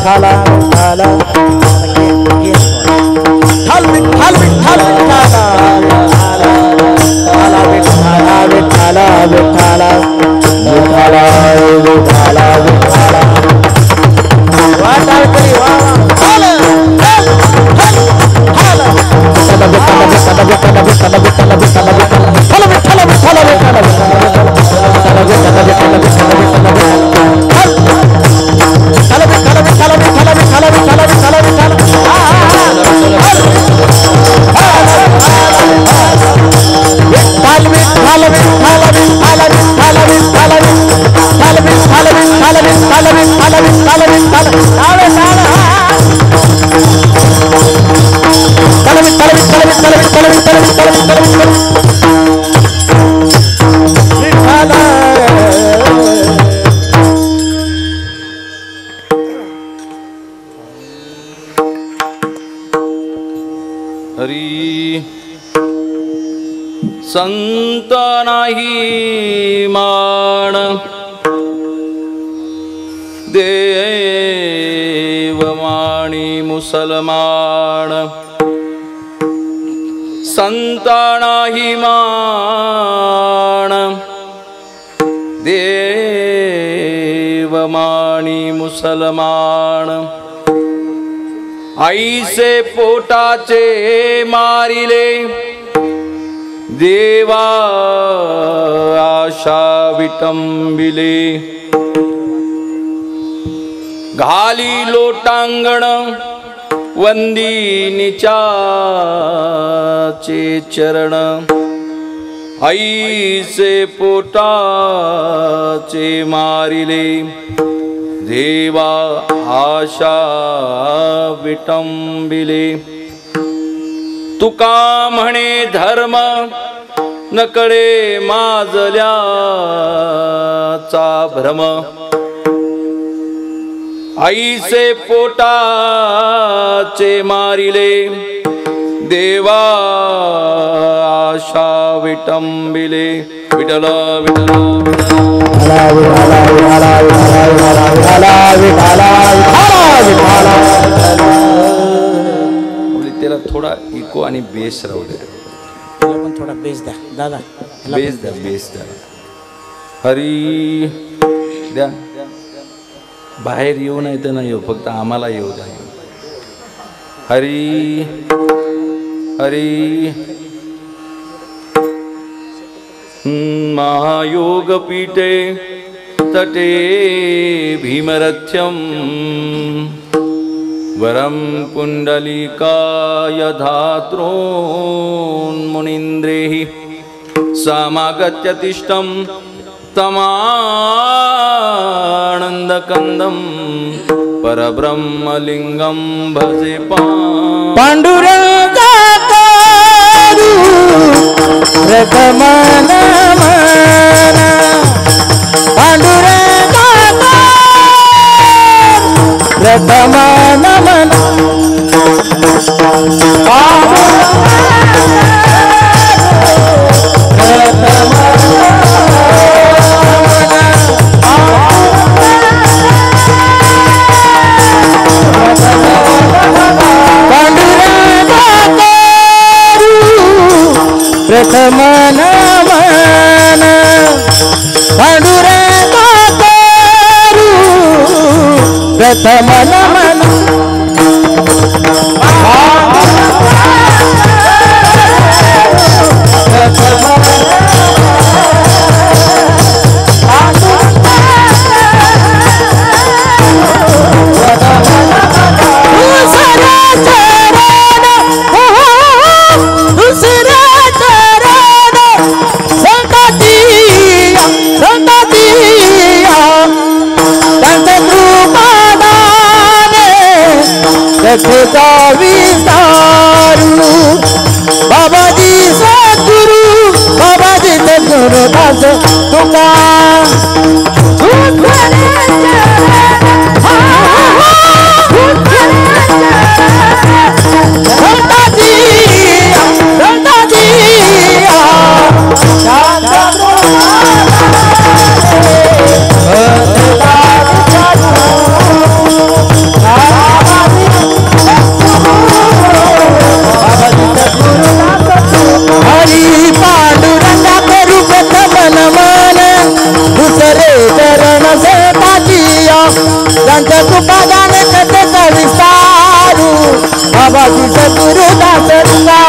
विठ्ठला विठ्ठला विठ्ठल विठ्ठल विठ्ठल विठ्ठला विठ्ठला विठ्ठला विठ्ठला विठ्ठला विठ्ठला वाटाळकरी वा संत नाही मान देव माणी मुसलमान संत नाही मान देव माणी मुसलमान आईसे पोटाचे मारिले देवा आशा विटंबिले घाली लोटांगण वंदिनीचाचे चरण आईचे पोटाचे मारिले देवा आशा विटंबिले तुका म्हणे धर्म नकळे माजल्याचा भ्रम आईचे पोटाचे मारिले देवा आशा विटंबिले विठ्ठल त्याला थोडा इको आणि बेस राहू दे पण थोडा बेस द्या दादा बेस द्या हरी द्या बाहेर येऊ नाही तर नाही येऊ फक्त आम्हाला येऊ द्या हरी हरी महायोग पीठे तटे भीमरथ्यम वरम पुंडलिकाय धात्रोन्मुनीन्द्रेहि समागत्य तिष्ठं तमानन्दकन्दं परब्रह्मलिङ्गं भजे पाण्डुरङ्गाकारु रतमनमन पाण्डुरङ्गाकारु रतमनमन प्रथम नमन पांडुरंगाकरू प्रथम नमन बाबाजी सद्गुरुदास तुला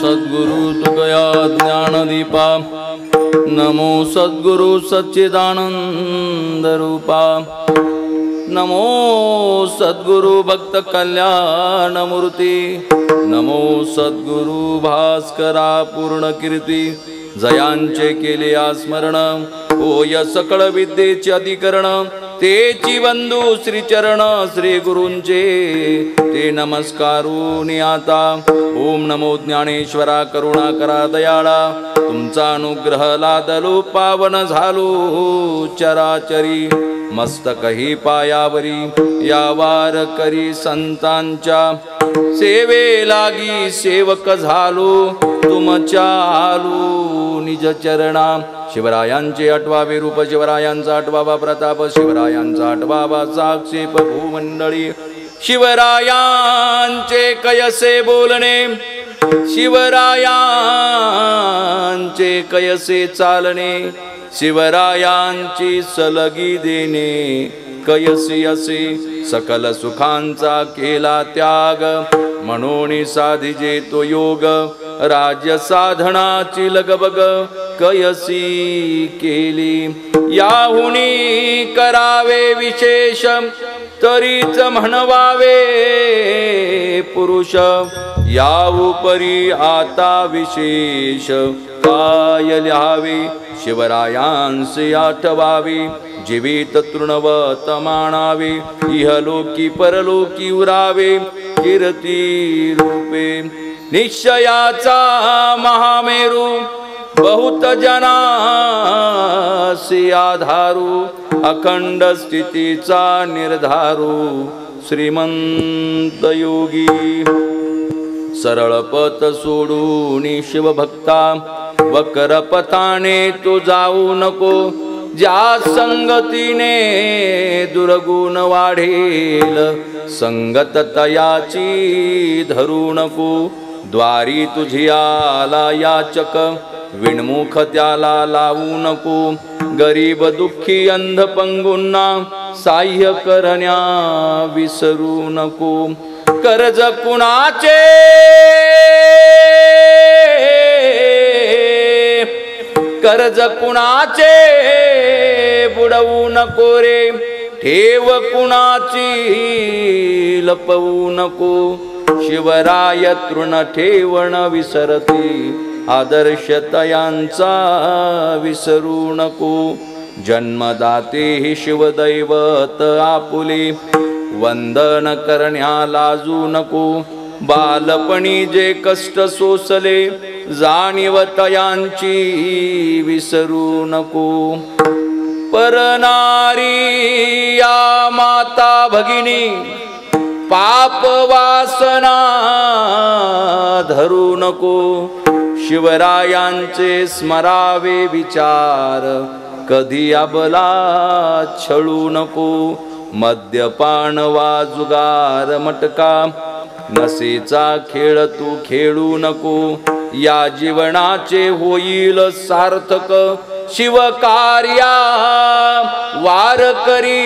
सद्गुरु तुकया ज्ञानदीपा नमो सद्गुरु सच्चिदानंद रूपा नमो सद्गुरु भक्त कल्याण मूर्ती नमो सद्गुरु भास्करा पूर्ण कीर्ती जयांचे केले स्मरण होय सकळ विद्येचे अधिकरण तेची बंधू श्री चरण श्री गुरूंचे ते नमस्कारून आता ओम नमो ज्ञानेश्वरा करुणा करा दयाळा तुमचा अनुग्रह लादलो पावन झालो चराचरी मस्तकही पायावरी या वार करी संतांच्या सेवे लागी सेवक झालो तुमच्या आलो निज चरणा शिवरायांचे 8वावे रूप शिवरायांचा 8वावा प्रताप शिवरायांचा 8वावा साक्षेप भूमंडळी शिवरायांचे कयसे बोलणे शिवरायांचे कयसे चालणे शिवरायांची सलगी देणे कयसी असे सकल सुखांचा केला त्याग म्हणून साधिजे तो योग राज्य साधनाची लगबग कयसी केली याहुनी करावे विशेष तरीच म्हणवावे पुरुष या उपरी आता विशेष काय लिहावे शिवरायांसे आठवावे जीवित तृणवत मानावे इहलोकी परलोकी उरावे कीर्ती रूपे निश्चयाचा महामेरू बहुत जनासी आधारू अखंड स्थितीचा निर्धारू श्रीमंत योगी सरळ पथ सोडून शिवभक्ता वक्र पथाने तू जाऊ नको ज्या संगतीने दुर्गुण वाढेल संगत तयाची धरू नको द्वारी तुझी आला याचक विणमुख त्याला लावू नको गरीब दुःखी अंध पंगूंना साह्य करण्या विसरू नको कर्ज कुणाचे कर्ज कुणाचे बुडवू नको रे ठेव कुणाची लपवू नको शिवराय तृण ठेवण विसरती आदर्शतयांचा विसरू नको जन्मदाते ही शिवदैवत आपुले वंदन करण्या लाजू नको बालपणी जे कष्ट सोसले जाणीवतयांची विसरू नको परनारी या माता भगिनी पाप वासना धरू नको शिवरायांचे स्मरावे विचार कधी अबला छळू नको मद्यपान वा जुगार मटका नसेचा खेळ तू खेळू नको या जीवनाचे होईल सार्थक शिवकार्या वार करी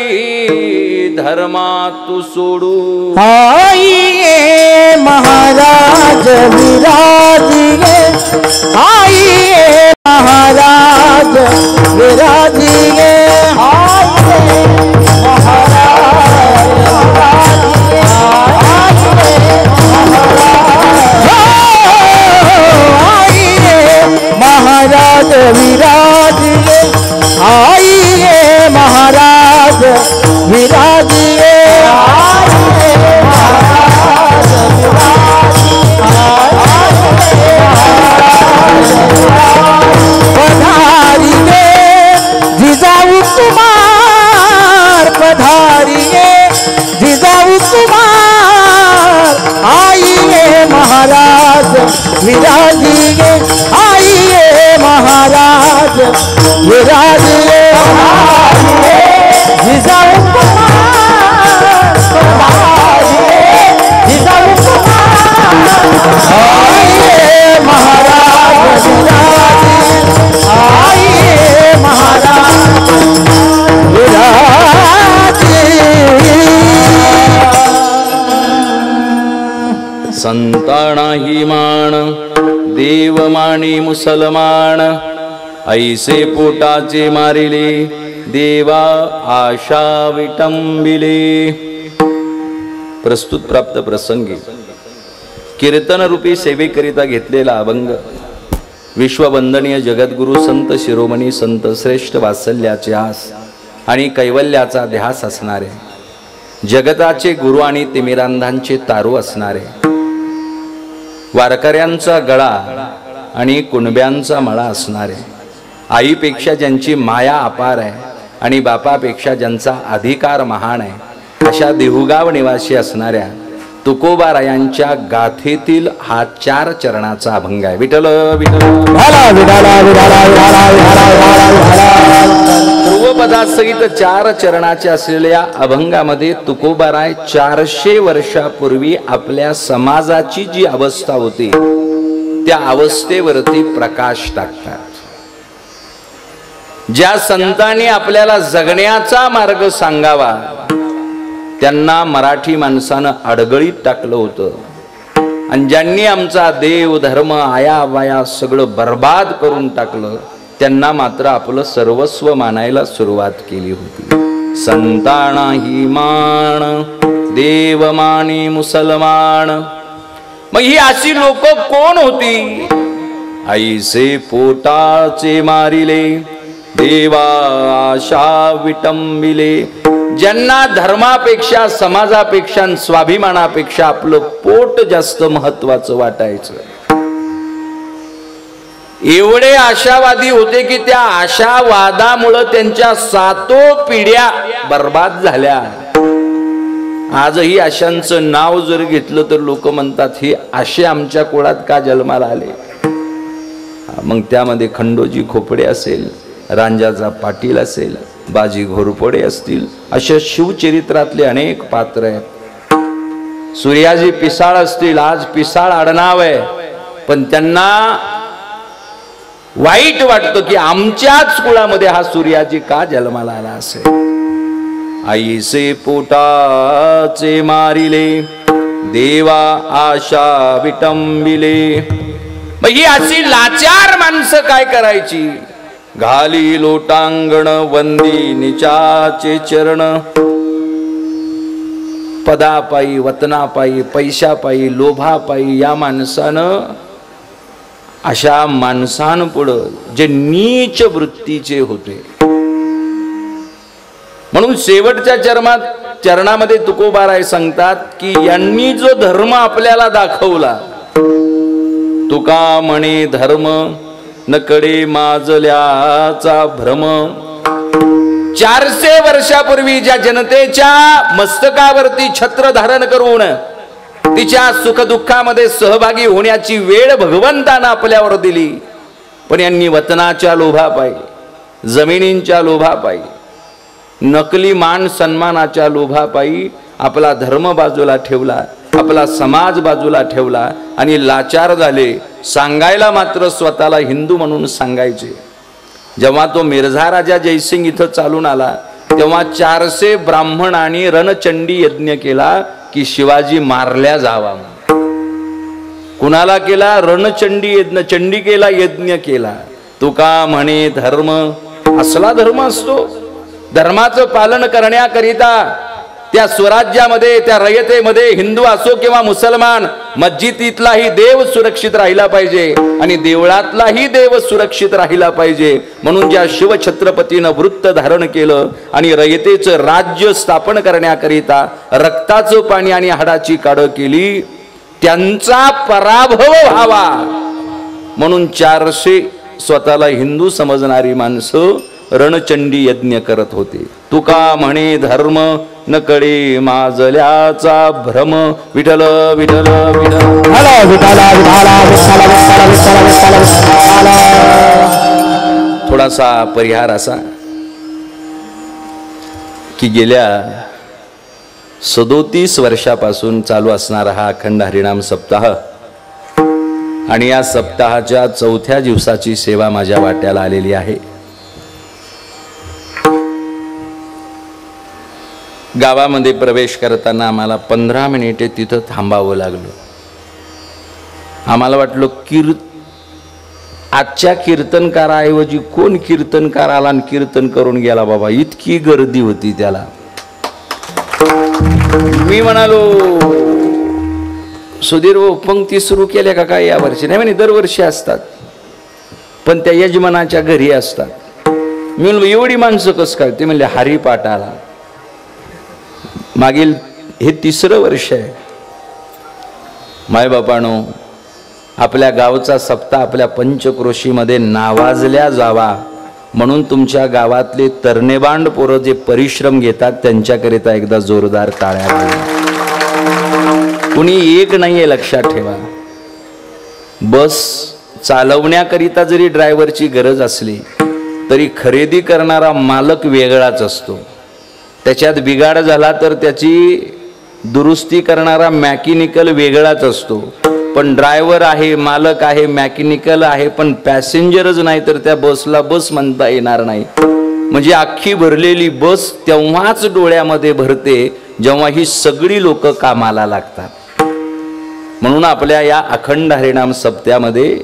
धर्मा तू सोडू आइए महाराज विराजिए आइए महाराज विराजिए आइए महाराज विराजिए आइए महाराज विराजिए पधारिए जिजाऊ कुमार पधारिए जिजाऊ कुमार आइए महाराज विराजिए आइए महाराज विराजिए जिजाऊ कुमार संतानाही मान देव मानी मुसलमान, ऐसे पोटाचे मारिले देवा आशा विटंबिले. प्रस्तुत प्राप्त प्रसंगी कीर्तन रूपी सेवेकरिता घेतलेला अभंग विश्ववंदनीय जगद्गुरु संत शिरोमणी संत श्रेष्ठ वात्सल्याचे आस आणि कैवल्याचा ध्यास असणारे, जगताचे गुरु आणि तिमिरांधांचे तारू असणारे, वारकऱ्यांचा गळा आणि कुणब्यांचा मळा असणारे, आईपेक्षा ज्यांची माया अपार आहे आणि बापापेक्षा ज्यांचा अधिकार महान आहे, अशा देहुगाव निवासी असणाऱ्या तुकोबारायांच्या गाथेतील हा 4 चरणाचा अभंग आहे. विठ्ठल विठ्ठल ध्रुवपदासहित 4 चरणाचे असलेल्या अभंगामध्ये तुकोबाराय 400 वर्षापूर्वी आपल्या समाजाची जी अवस्था होती त्या अवस्थेवरती प्रकाश टाकतात. ज्या संतांनी आपल्याला जगण्याचा मार्ग सांगावा त्यांना मराठी माणसानं अडगळीत टाकलं होतं आणि ज्यांनी आमचा देव धर्म आया वाया सगळं बर्बाद करून टाकलं त्यांना मात्र आपलं सर्वस्व मानायला सुरुवात केली होती. संताना ही मान देव मानी मुसलमान. मग ही अशी लोक कोण होती? ऐसे पोटाचे मारिले देवा आशा विटंबिले. ज्यांना धर्मापेक्षा समाजापेक्षा स्वाभिमानापेक्षा आपलं पोट जास्त महत्वाचं वाटायचं, एवढे आशावादी होते की त्या आशावादामुळे त्यांच्या 7 पिढ्या बर्बाद झाल्या. आजही आशांचं नाव जर घेतलं तर लोक म्हणतात हे आशे आमच्या कुळात का जन्माला आले. मग त्यामध्ये खंडोजी खोपडे असेल, रांजाचा पाटील असेल, बाजी घोरपडे असतील, अशा शिवचरित्रातले अनेक पात्र आहेत. सूर्याजी पिसाळ असतील, आज पिसाळ आडनाव आहे, पण त्यांना वाईट वाटतं की आमच्याच कुळामध्ये हा सूर्याजी का जन्माला आला असेल. ऐसे पोटाचे मारिले देवा आशा विटंबिले. मग ही अशी लाचार माणसं काय करायची? घाली लोटांगण वंदी निचाचे चरण. पदापायी वतनापायी पैशापायी लोभापायी या माणसानं अशा माणसांपुढं जे नीच वृत्तीचे होते, म्हणून शेवटच्या चरणामध्ये तुकोबाराय सांगतात की यांनी जो धर्म आपल्याला दाखवला, तुका म्हणे धर्म नकडे माजल्याचा भ्रम. 400 वर्षापूर्वी ज्या जनतेच्या मस्तकावरती छत्र धारण करून तिच्या सुखदुःखामध्ये सहभागी होण्याची वेळ भगवंतानं आपल्यावर दिली, पण यांनी वतनाच्या लोभापायी, जमिनींच्या लोभापायी, नकली मान सन्मानाच्या लोभापायी आपला धर्म बाजूला ठेवला, आपला समाज बाजूला ठेवला आणि लाचार झाले. सांगायला मात्र स्वतःला हिंदू म्हणून सांगायचे. जेव्हा तो मिर्झा राजा जयसिंग इथं चालून आला तेव्हा 400 ब्राह्मणांनी रणचंडी यज्ञ केला की शिवाजी मारल्या जावा. कुणाला केला? रणचंडी यज्ञ, चंडिकेला यज्ञ केला. तुका म्हणे धर्म. असला धर्म असतो? धर्माचं पालन करण्याकरिता त्या स्वराज्यामध्ये, त्या रयतेमध्ये हिंदू असो किंवा मुसलमान, मस्जिदीतलाही देव सुरक्षित राहिला पाहिजे आणि देवळातलाही देव सुरक्षित राहिला पाहिजे. म्हणून ज्या शिवछत्रपतीनं वृत्त धारण केलं आणि रयतेचं राज्य स्थापन करण्याकरिता रक्ताचं पाणी आणि हाडाची काढ केली, त्यांचा पराभव व्हावा म्हणून 400 स्वतःला हिंदू समजणारी माणसं रणचंडी यज्ञ करत होते. तुका म्हणे धर्म नकडे माजल्याचा भ्रम. विठ्ठल विठ्ठल थोडासा परिहार असा की गेल्या 37 वर्षापासून चालू असणारा हा अखंड हरिनाम सप्ताह आणि या सप्ताहाच्या 4थ्या दिवसाची सेवा माझ्या वाट्याला आलेली आहे. गावामध्ये प्रवेश करताना आम्हाला 15 मिनिटे तिथं थांबावं लागलं. आम्हाला वाटलं आजच्या कीर्तनकाराऐवजी कोण कीर्तनकार आला आणि कीर्तन करून गेला बाबा, इतकी गर्दी होती त्याला. मी म्हणालो सुधीर पंक्ती सुरू केल्या का काय यावर्षी? नाही म्हणे दरवर्षी असतात पण त्या यजमानाच्या घरी असतात. मी म्हणलो एवढी माणसं कसं काय? ते म्हणले हरिपाठाला. मागील हे 3रं वर्ष आहे. मायबापानो, आपल्या गावचा सप्ताह आपल्या पंचक्रोशीमध्ये नावाजल्या जावा म्हणून तुमच्या गावातले तरणेबांड पोरं जे परिश्रम घेतात त्यांच्याकरिता एकदा जोरदार टाळ्या वाजवा. कुणी एक नाहीये, लक्षात ठेवा. बस चालवण्याकरिता जरी ड्रायव्हरची गरज असली तरी खरेदी करणारा मालक वेगळाच असतो. त्याच्यात बिघाड झाला तर त्याची दुरुस्ती करणारा मॅकॅनिकल वेगळाच असतो. पण ड्रायव्हर आहे, मालक आहे, मॅकॅनिकल आहे, पण पॅसेंजरच नाही तर त्या बसला बस म्हणता येणार नाही. म्हणजे अख्खी भरलेली बस तेव्हाच डोळ्यामध्ये भरते जेव्हा ही सगळी लोक कामाला लागतात. म्हणून आपल्या या अखंड हरिनाम सप्त्यामध्ये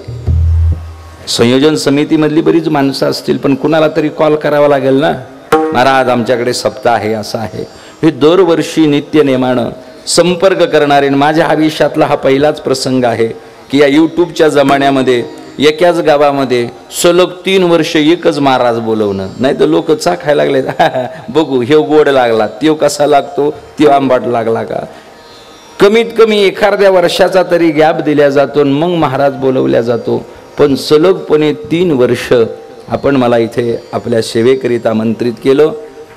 संयोजन समितीमधली बरीच माणसं असतील, पण कुणाला तरी कॉल करावा लागेल ना, महाराज आमच्याकडे सप्ताह आहे, असं आहे. हे दरवर्षी नित्य नेमानं संपर्क करणारे. माझ्या आयुष्यातला हा पहिलाच प्रसंग आहे की या यूट्यूबच्या जमान्यामध्ये एकाच गावामध्ये सलग 3 वर्ष एकच महाराज बोलवणं. नाही तर लोक चाखायला लागले, बघू हे गोड लागला, त्यो कसा लागतो, त्यो आंबाट लागला का. कमीत कमी एखाद्या वर्षाचा तरी गॅप दिला जातो मग महाराज बोलवल्या जातो. पण सलगपणे 3 वर्ष आपण मला इथे आपल्या सेवेकरिता आमंत्रित केलं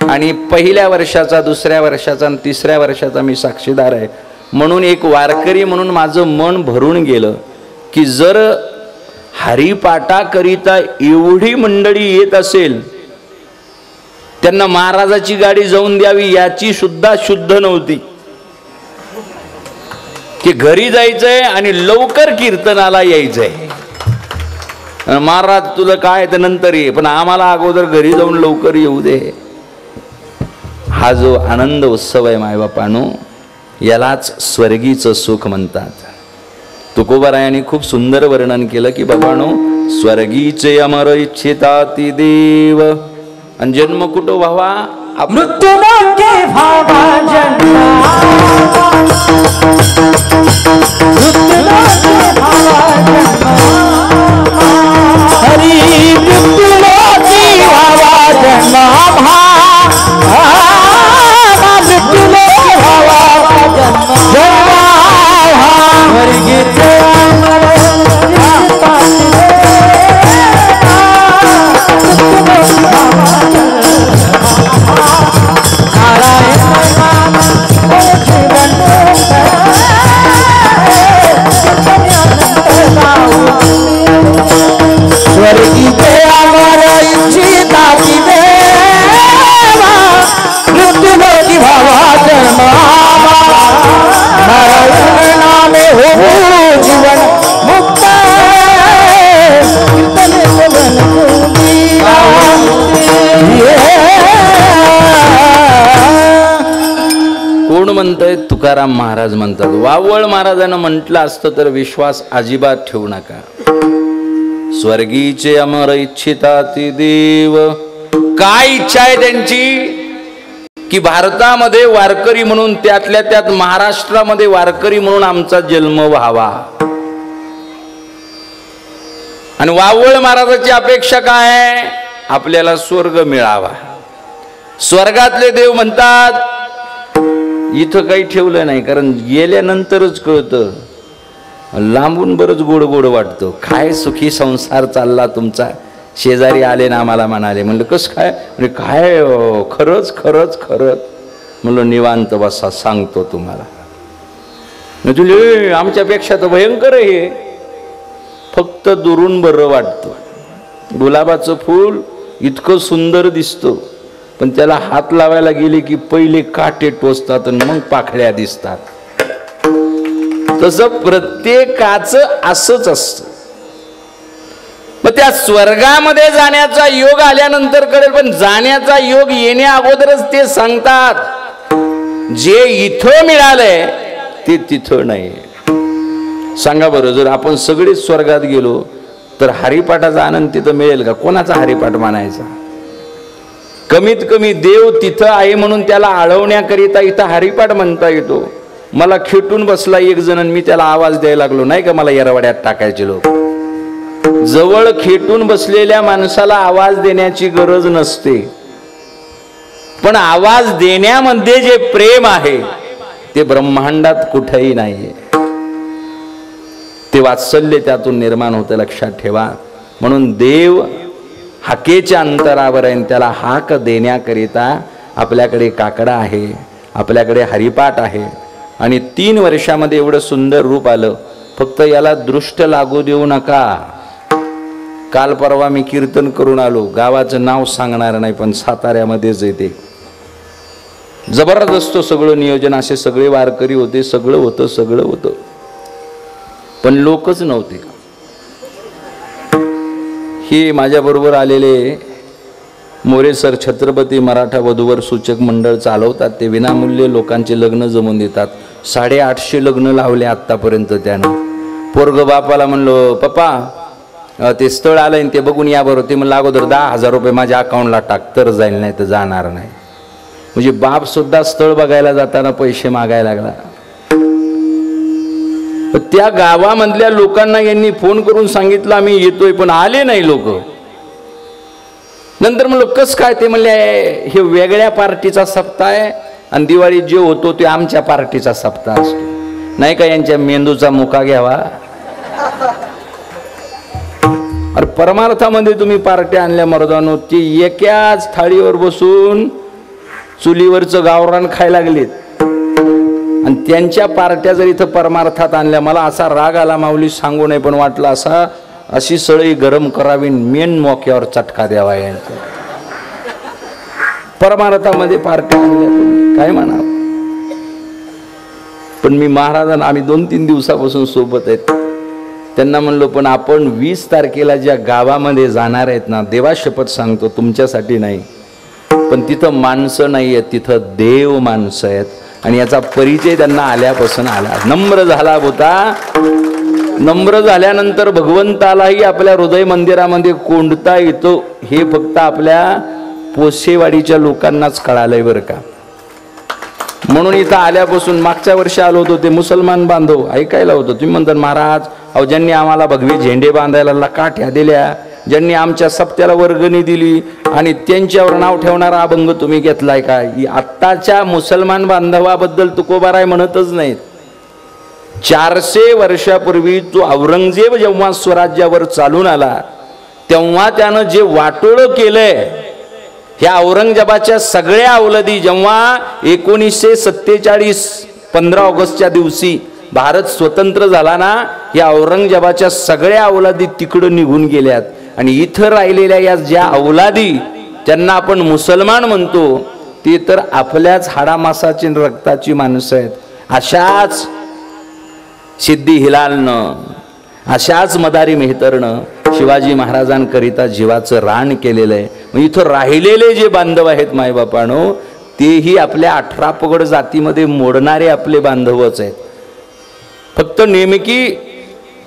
आणि पहिल्या वर्षाचा, दुसऱ्या वर्षाचा आणि 3ऱ्या वर्षाचा मी साक्षीदार आहे. म्हणून एक वारकरी म्हणून माझं मन भरून गेलं की जर हरिपाठाकरिता एवढी मंडळी येत असेल, त्यांना महाराजाची गाडी जाऊन द्यावी याची सुद्धा शुद्ध नव्हती. की घरी जायचंय आणि लवकर कीर्तनाला यायचंय. महाराज तुला काय तर नंतर ये, पण आम्हाला अगोदर घरी जाऊन लवकर येऊ दे. हा जो आनंद उत्सव आहे मायबापानो, यालाच स्वर्गीचं सुख म्हणतात. तुकोबारायांनी खूप सुंदर वर्णन केलं की बाबानो, स्वर्गीचे अमर इच्छिताती देव. आणि जन्म कुठं व्हावा? मृत्युलोके व्हावा जन्म, मृत्युलोके व्हावा जन्म, हरी मृत्युलोके व्हावा जन्म, मृत्युलोके व्हावा जन्म, स्वर्गीचे अमर स्वर्गीचे अमर इच्छिताती देवा, मृत्युलोकी व्हावा जन्म, नारायण नामे हो जीवन मुक्त, कीर्तने पवन कुंडीला. कोण म्हणतंय? तुकाराम महाराज म्हणतात. वावळ महाराजांना म्हटलं असतं तर विश्वास अजिबात ठेवू नका. स्वर्गीचे अमर इच्छिताती देव. काय इच्छा आहे त्यांची? की भारतामध्ये वारकरी म्हणून, त्यातल्या त्यात महाराष्ट्रामध्ये वारकरी म्हणून आमचा जन्म व्हावा. आणि वावळ महाराजाची अपेक्षा काय? आपल्याला स्वर्ग मिळावा. स्वर्गातले देव म्हणतात इथं काही ठेवलं नाही, कारण गेल्यानंतरच कळतं. लांबून बरंच गोड गोड वाटतं. काय सुखी संसार चालला तुमचा. शेजारी आले ना आम्हाला म्हणाले, म्हणलं कसं काय? म्हणजे काय खरंच खरंच खरंच. म्हणलं निवांत बसा, सांगतो तुम्हाला. तुले आमच्यापेक्षा तर भयंकर आहे. फक्त दुरून बरं वाटतं. गुलाबाचं फूल इतकं सुंदर दिसतं, पण त्याला हात लावायला गेले की पहिले काटे टोचतात आणि मग पाकळ्या दिसतात. तसं प्रत्येकाचं असंच असतं. मग त्या स्वर्गामध्ये जाण्याचा योग आल्यानंतर कळेल, पण जाण्याचा योग येण्या अगोदरच ते सांगतात जे इथं मिळालंय ते तिथं नाही. सांगा बरं, जर आपण सगळेच स्वर्गात गेलो तर हरिपाठाचा आनंद तिथं मिळेल का? कोणाचा हरिपाठ मानायचा? कमीत कमी देव तिथं आहे म्हणून त्याला आळवण्याकरिता इथं हरिपाठ म्हणता येतो. मला खेटून बसला एक जण, मी त्याला आवाज द्यायला लागलो नाही का, मला येरवाड्यात टाकायचे लोक. जवळ खेटून बसलेल्या माणसाला आवाज देण्याची गरज नसते, पण आवाज देण्यामध्ये जे प्रेम आहे ते ब्रह्मांडात कुठेही नाहीये. ते वात्सल्य त्यातून निर्माण होतं, लक्षात ठेवा. म्हणून देव हाकेच्या अंतरावर आहे, त्याला हाक देण्याकरिता आपल्याकडे काकडा आहे, आपल्याकडे हरिपाठ आहे. आणि 3 वर्षामध्ये एवढं सुंदर रूप आलं. फक्त याला दृष्ट लागू देऊ नका. काल परवा मी कीर्तन करून आलो, गावाचं नाव सांगणार नाही पण साताऱ्यामध्येच येते. जबरदस्त सगळं नियोजन, असे सगळे वारकरी होते, सगळं होतं, पण लोकच नव्हते. हे माझ्याबरोबर आलेले मोरे सर छत्रपती मराठा वधूवर सूचक मंडळ चालवतात. ते विनामूल्य लोकांचे लग्न जमवून देतात. 850 लग्न लावले आत्तापर्यंत त्यानं. पोरग बापाला म्हणलो, पप्पा ते स्थळ आलंय ते बघून या बरोबर. ते म्हणलं अगोदर 10,000 रुपये माझ्या अकाउंटला टाक तर जाईल, नाही तर जाणार नाही. म्हणजे बाप सुद्धा स्थळ बघायला जाताना पैसे मागायला लागला. त्या गावामधल्या लोकांना यांनी फोन करून सांगितलं आम्ही येतोय, पण आले नाही लोक. नंतर म्हणलं कस काय? ते म्हणले हे वेगळ्या पार्टीचा सप्ताह आहे आणि दिवाळीत जे होतो ते आमच्या पार्टीचा सप्ताह असतो, नाही का? यांच्या मेंदूचा मुका घ्यावा. अरे परमार्थामध्ये तुम्ही पार्टी आणल्या मर्दानो, ती एकाच थाळीवर बसून चुलीवरचं गावरान खायला लागलीत आणि त्यांच्या पार्ट्या जर इथं परमार्थात आणल्या. मला असा राग आला, माऊली सांगू नये, पण वाटलं अशी सळई गरम करावी, मेन मोक्यावर चटका द्यावा. यांचा परमार्थामध्ये पार्ट्या आणल्या, काय म्हणा. पण मी महाराजांना, आम्ही 2-3 दिवसापासून सोबत आहेत, त्यांना म्हणलो पण आपण 20 तारखेला ज्या गावामध्ये जाणार आहेत ना, देवा शपथ सांगतो तुमच्यासाठी नाही, पण तिथं माणसं नाही आहेत, तिथं देव माणसं आहेत. आणि याचा परिचय त्यांना आल्यापासून आला. नम्र झाला होता. नम्र झाल्यानंतर भगवंतालाही आपल्या हृदय मंदिरामध्ये कोंडता येतो, हे फक्त आपल्या पोसेवाडीच्या लोकांनाच कळालंय बरं का. म्हणून इथं आल्यापासून मागच्या वर्षी आलो होतो, ते मुसलमान बांधव ऐकायला होतं. तुम्ही म्हणता महाराज, अहो ज्यांनी आम्हाला भगवे झेंडे बांधायला काठ्या दिल्या, ज्यांनी आमच्या सप्त्याला वर्गणी दिली आणि त्यांच्यावर नाव ठेवणारा अभंग तुम्ही घेतलाय का? आत्ताच्या मुसलमान बांधवाबद्दल तुकोबाराय म्हणतच नाहीत. 400 वर्षापूर्वी तो औरंगजेब जेव्हा स्वराज्यावर चालून आला तेव्हा त्यानं जे वाटोळं केलंय, ह्या औरंगजेबाच्या सगळ्या अवलादी जेव्हा 1947 15 ऑगस्टच्या दिवशी भारत स्वतंत्र झाला ना, या औरंगजेबाच्या सगळ्या अवलादी तिकडं निघून गेल्यात. आणि इथं राहिलेल्या या ज्या अवलादी त्यांना आपण मुसलमान म्हणतो, ते तर आपल्याच हाडामासाची रक्ताची माणसं आहेत. अशाच सिद्धी हिलालनं, अशाच मदारी मेहतरनं शिवाजी महाराजांकरिता जीवाचं रान केलेलं आहे. मग इथं राहिलेले जे बांधव आहेत मायबापानो, तेही आपल्या 18 पगड जातीमध्ये मोडणारे आपले बांधवच आहेत. फक्त नेमकी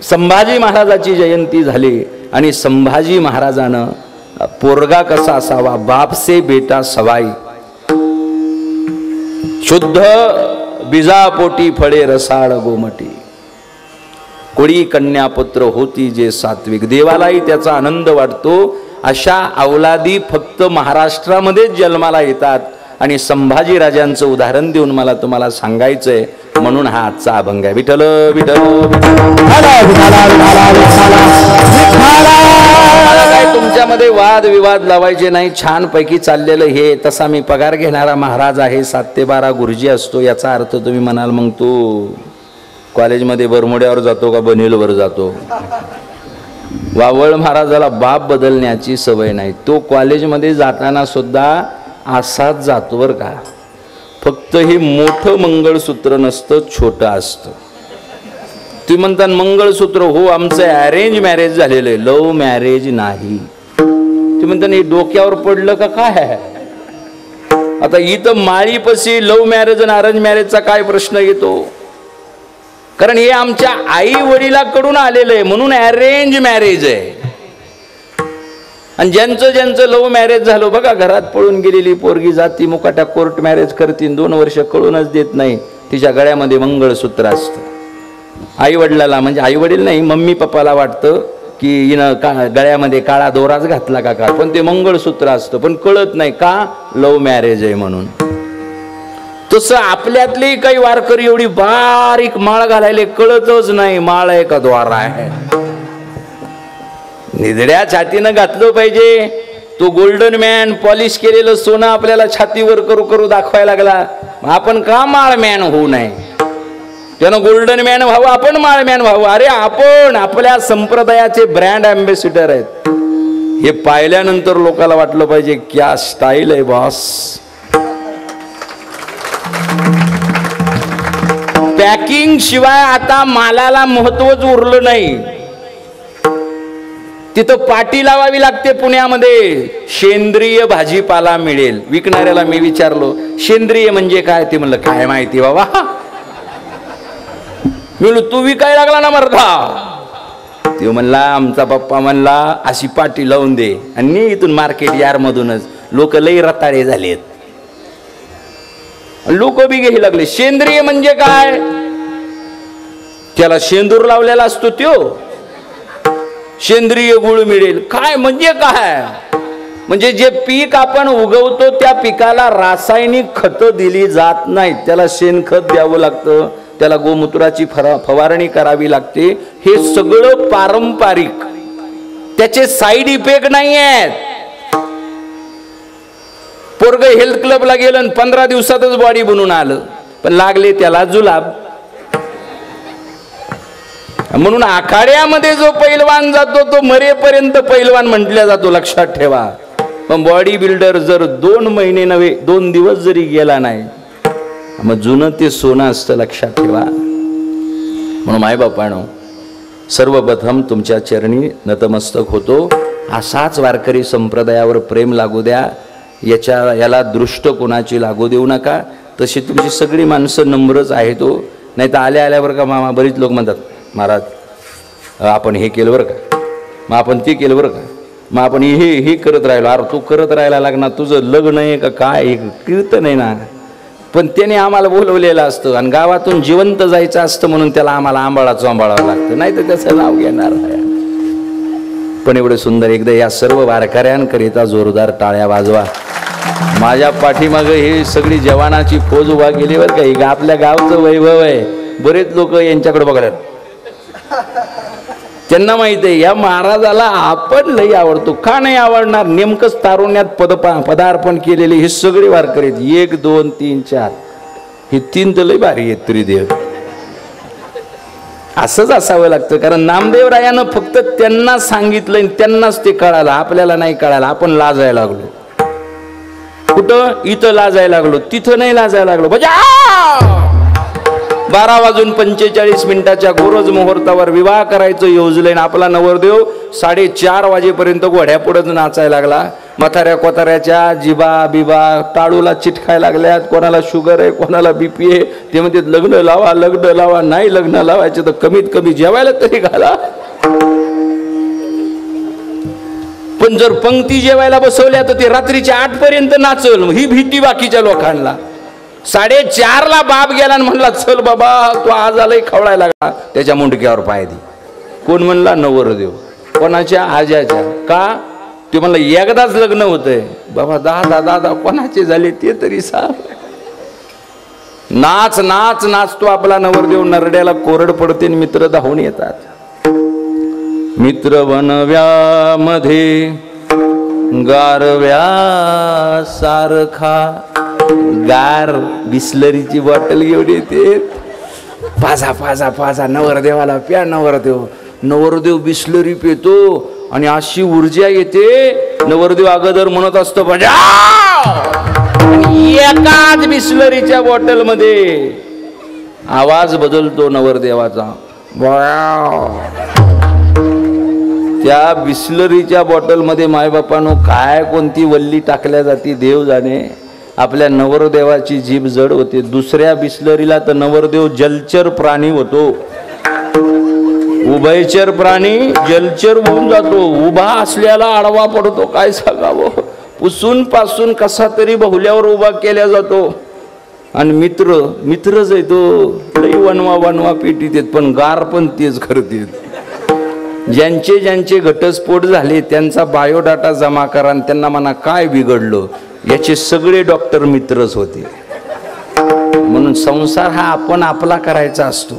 संभाजी महाराजाची जयंती झाली आणि संभाजी महाराजानं पोरगा कसा असावा, बाप से बेटा सवाई, शुद्ध बीजापोटी फळे रसाळ गोमटी, कोळी कन्यापुत्र होती जे सात्विक. देवालाही त्याचा आनंद वाटतो. अशा अवलादी फक्त महाराष्ट्रामध्येच जन्माला येतात. आणि संभाजी राजांचं उदाहरण देऊन मला तुम्हाला सांगायचंय, म्हणून हा आजचा अभंग आहे. विठ्ठल विठ्ठल काय तुमच्यामध्ये वाद विवाद लावायचे नाही. छान पैकी चाललेलं हे. तसा मी पगार घेणारा महाराज आहे, 7 ते 12 गुरुजी असतो. याचा अर्थ तुम्ही म्हणाल मग तू कॉलेजमध्ये बरमोड्यावर जातो का बनेलवर जातो? वावळ महाराजाला बाप बदलण्याची सवय नाही. तो कॉलेजमध्ये जाताना सुद्धा असाच जातो बरं का. फक्त हे मोठं मंगळसूत्र नसतं, छोटं असतं. तुम्ही म्हणता मंगळसूत्र, हो आमचं अरेंज मॅरेज झालेलं आहे, लव्ह मॅरेज नाही. तुम्ही म्हणता हे डोक्यावर पडलं का काय आहे? आता इथं माळीपाशी लव्ह मॅरेज आणि अरेंज मॅरेजचा काय प्रश्न येतो? कारण हे आमच्या आई वडिलाकडून आलेलं आहे, म्हणून अरेंज मॅरेज आहे. आणि ज्यांचं ज्यांचं लव्ह मॅरेज झालं बघा, घरात पळून गेलेली पोरगी जाती मुकाट्या कोर्ट मॅरेज करतील, 2 वर्ष कळूनच देत नाही, तिच्या गळ्यामध्ये मंगळसूत्र असतं. आई वडिलाला म्हणजे आई वडील नाही, मम्मी पप्पाला वाटतं की हिनं गळ्यामध्ये काळा दोराच घातला का काय, पण ते मंगळसूत्र असतं, पण कळत नाही का लव्ह मॅरेज आहे म्हणून. तसं आपल्यातली काही वारकरी एवढी बारीक माळ घालायला कळतच नाही माळ आहे का द्वार आहे. निधड्या छातीनं घातलं पाहिजे. तो गोल्डन मॅन पॉलिश केलेलं सोनं आपल्याला छातीवर करू करू दाखवायला लागला, आपण का माळ मॅन होऊ नये. त्यानं गोल्डन मॅन व्हावं, आपण माळ मॅन व्हावं. अरे आपण आपल्या संप्रदायाचे ब्रँड अँबॅसिडर आहेत. हे पाहिल्यानंतर लोकांना वाटलं पाहिजे क्या स्टाईल आहे बॉस. पॅकिंग शिवाय आता मालाला महत्वच उरलं नाही. तिथं पाटी लावावी लागते पुण्यामध्ये, सेंद्रिय भाजीपाला मिळेल. विकणाऱ्याला मी विचारलो सेंद्रिय म्हणजे काय, ते म्हणलं काय माहिती बाबा. मी म्हणलो तू विकायला लागला ना मर्दा. ते म्हणला आमचा पप्पा म्हणला अशी पाटी लावून दे, आणि इथून मार्केट यार्ड मधूनच. लोक लई रताळे झालेत, लोक बी घ्यायला लागले. सेंद्रिय म्हणजे काय, त्याला शेंदूर लावलेला असतो त्यो. सेंद्रिय गुळ मिळेल काय म्हणजे काय, म्हणजे जे पीक आपण उगवतो त्या पिकाला रासायनिक खतं दिली जात नाहीत, त्याला शेणखत द्यावं लागतं, त्याला गोमूत्राची फवारणी करावी लागते. हे सगळं पारंपरिक, त्याचे साईड इफेक्ट नाही आहेत. पोरग हेल्थ क्लबला गेलं आणि 15 दिवसातच बॉडी बनून आलं, पण लागले त्याला जुलाब. म्हणून आखाड्यामध्ये जो पैलवान जातो तो मरेपर्यंत पैलवान म्हटल्या जातो, लक्षात ठेवा. पण बॉडी बिल्डर जर 2 महिने नव्हे 2 दिवस जरी गेला नाही, मग जुनं ते सोनं असतं, लक्षात ठेवा. म्हणून मायबापानो, सर्वप्रथम तुमच्या चरणी नतमस्तक होतो. असाच वारकरी संप्रदायावर प्रेम लागू द्या, याला दृष्ट कोणाची लागू देऊ नका. तशी तुमची सगळी माणसं नम्रच आहेत हो. नाही तर आल्यावर का मामा, बरीच लोक म्हणतात महाराज आपण हे केलं बरं का, मग आपण ते केलं बरं का, मग आपण हे करत राहिलो. अरे तू करत राहायला लागणार, तुझं लग्न आहे का काय, कीर्तन आहे ना. पण त्याने आम्हाला बोलवलेलं असतं आणि गावातून जिवंत जायचं असतं, म्हणून त्याला आम्हाला आंबाळा चोंबाळावं लागतं, नाही तर त्याचं नाव घेणार नाही. पण एवढं सुंदर एकदा या सर्व वारकऱ्यांकरिता जोरदार टाळ्या वाजवा. माझ्या पाठीमागं ही सगळी जवानाची फौज उभा केली बरं का. ही आपल्या गावचं वैभव आहे. बरेच लोक यांच्याकडे बघायला, त्यांना माहित आहे या महाराजाला आपण लई आवडतो. का नाही आवडणार, नेमकंच तारुण्यात पदार्पण केलेले हे सगळे वारकरी आहेत. 1 2 3 4 हे 3 तर लई भारी आहेत. त्रिदेव असंच असावं लागतं, कारण नामदेवरायानं फक्त त्यांना सांगितलं, त्यांनाच ते कळालं, आपल्याला नाही कळालं. आपण लाजायला लागलो. कुठं, इथं लाजायला लागलो, तिथं नाही लाजायला लागलो. 12:45 गोरज मुहूर्तावर विवाह करायचं योजलेन. आपला नवरदेव 4:30 वाजेपर्यंत घोड्या पुढेच नाचायला लागला. म्हाताऱ्या कोताऱ्याच्या जिबा बिबा टाळूला चिटकायला लागल्यात. कोणाला शुगर आहे, कोणाला बीपी आहे. ते म्हणते लग्न लावा, लग्न लावा. नाही लग्न लावायचं तर कमीत कमी जेवायला तरी घाला. पण जर पंक्ती जेवायला बसवल्या तर ते रात्रीच्या 8 पर्यंत नाचल. ही भीती बाकीच्या लोकांना. 4:30 बाप गेला आणि म्हणला चल बाबा तू आज आलाय खवळायला लागला. त्याच्या मुंडक्यावर पाय दे. कोण म्हणला, नवरदेव. कोणाच्या, आज्याच्या. का, ते म्हणलं एकदाच लग्न होतंय बाबा. दादा कोणाचे झाले ते तरी सांग. नाच नाच नाचतो आपला नवरदेव. नरड्याला कोरड पडते, मित्र धावून येतात. मित्र वनव्यामध्ये गारव्या सारखा. गार बिस्लरीची बॉटल घेऊन येते. पाजा पाजा पाजा नवरदेवाला प्या. नवरदेव बिस्लरी पितो आणि अशी ऊर्जा येते. नवरदेव अगोदर म्हणत असतो बजा. एकाच बिस्लरीच्या बॉटल मध्ये आवाज बदलतो नवरदेवाचा. त्या बिस्लरीच्या बॉटल मध्ये मायबापानो काय कोणती वल्ली टाकल्या जाती देव जाणे. आपल्या नवरदेवाची जीभ जड होते. दुसऱ्या बिस्लरीला तर नवरदेव जलचर प्राणी होतो, उभयचर प्राणी जलचर होऊन जातो. उभा असल्याला आडवा पडतो. काय सांगावं, पुसून पासून कसा तरी बहुल्यावर उभा केला जातो. आणि मित्रच आहे तो, लई वनवा पेटीत आहेत, पण गार पण तेच करतात. ज्यांचे ज्यांचे घटस्फोट झाले त्यांचा बायोडाटा जमा करा आणि त्यांना म्हणा काय बिघडलं. याचे सगळे डॉक्टर मित्रच होते. म्हणून संसार हा आपण आपला करायचा असतो,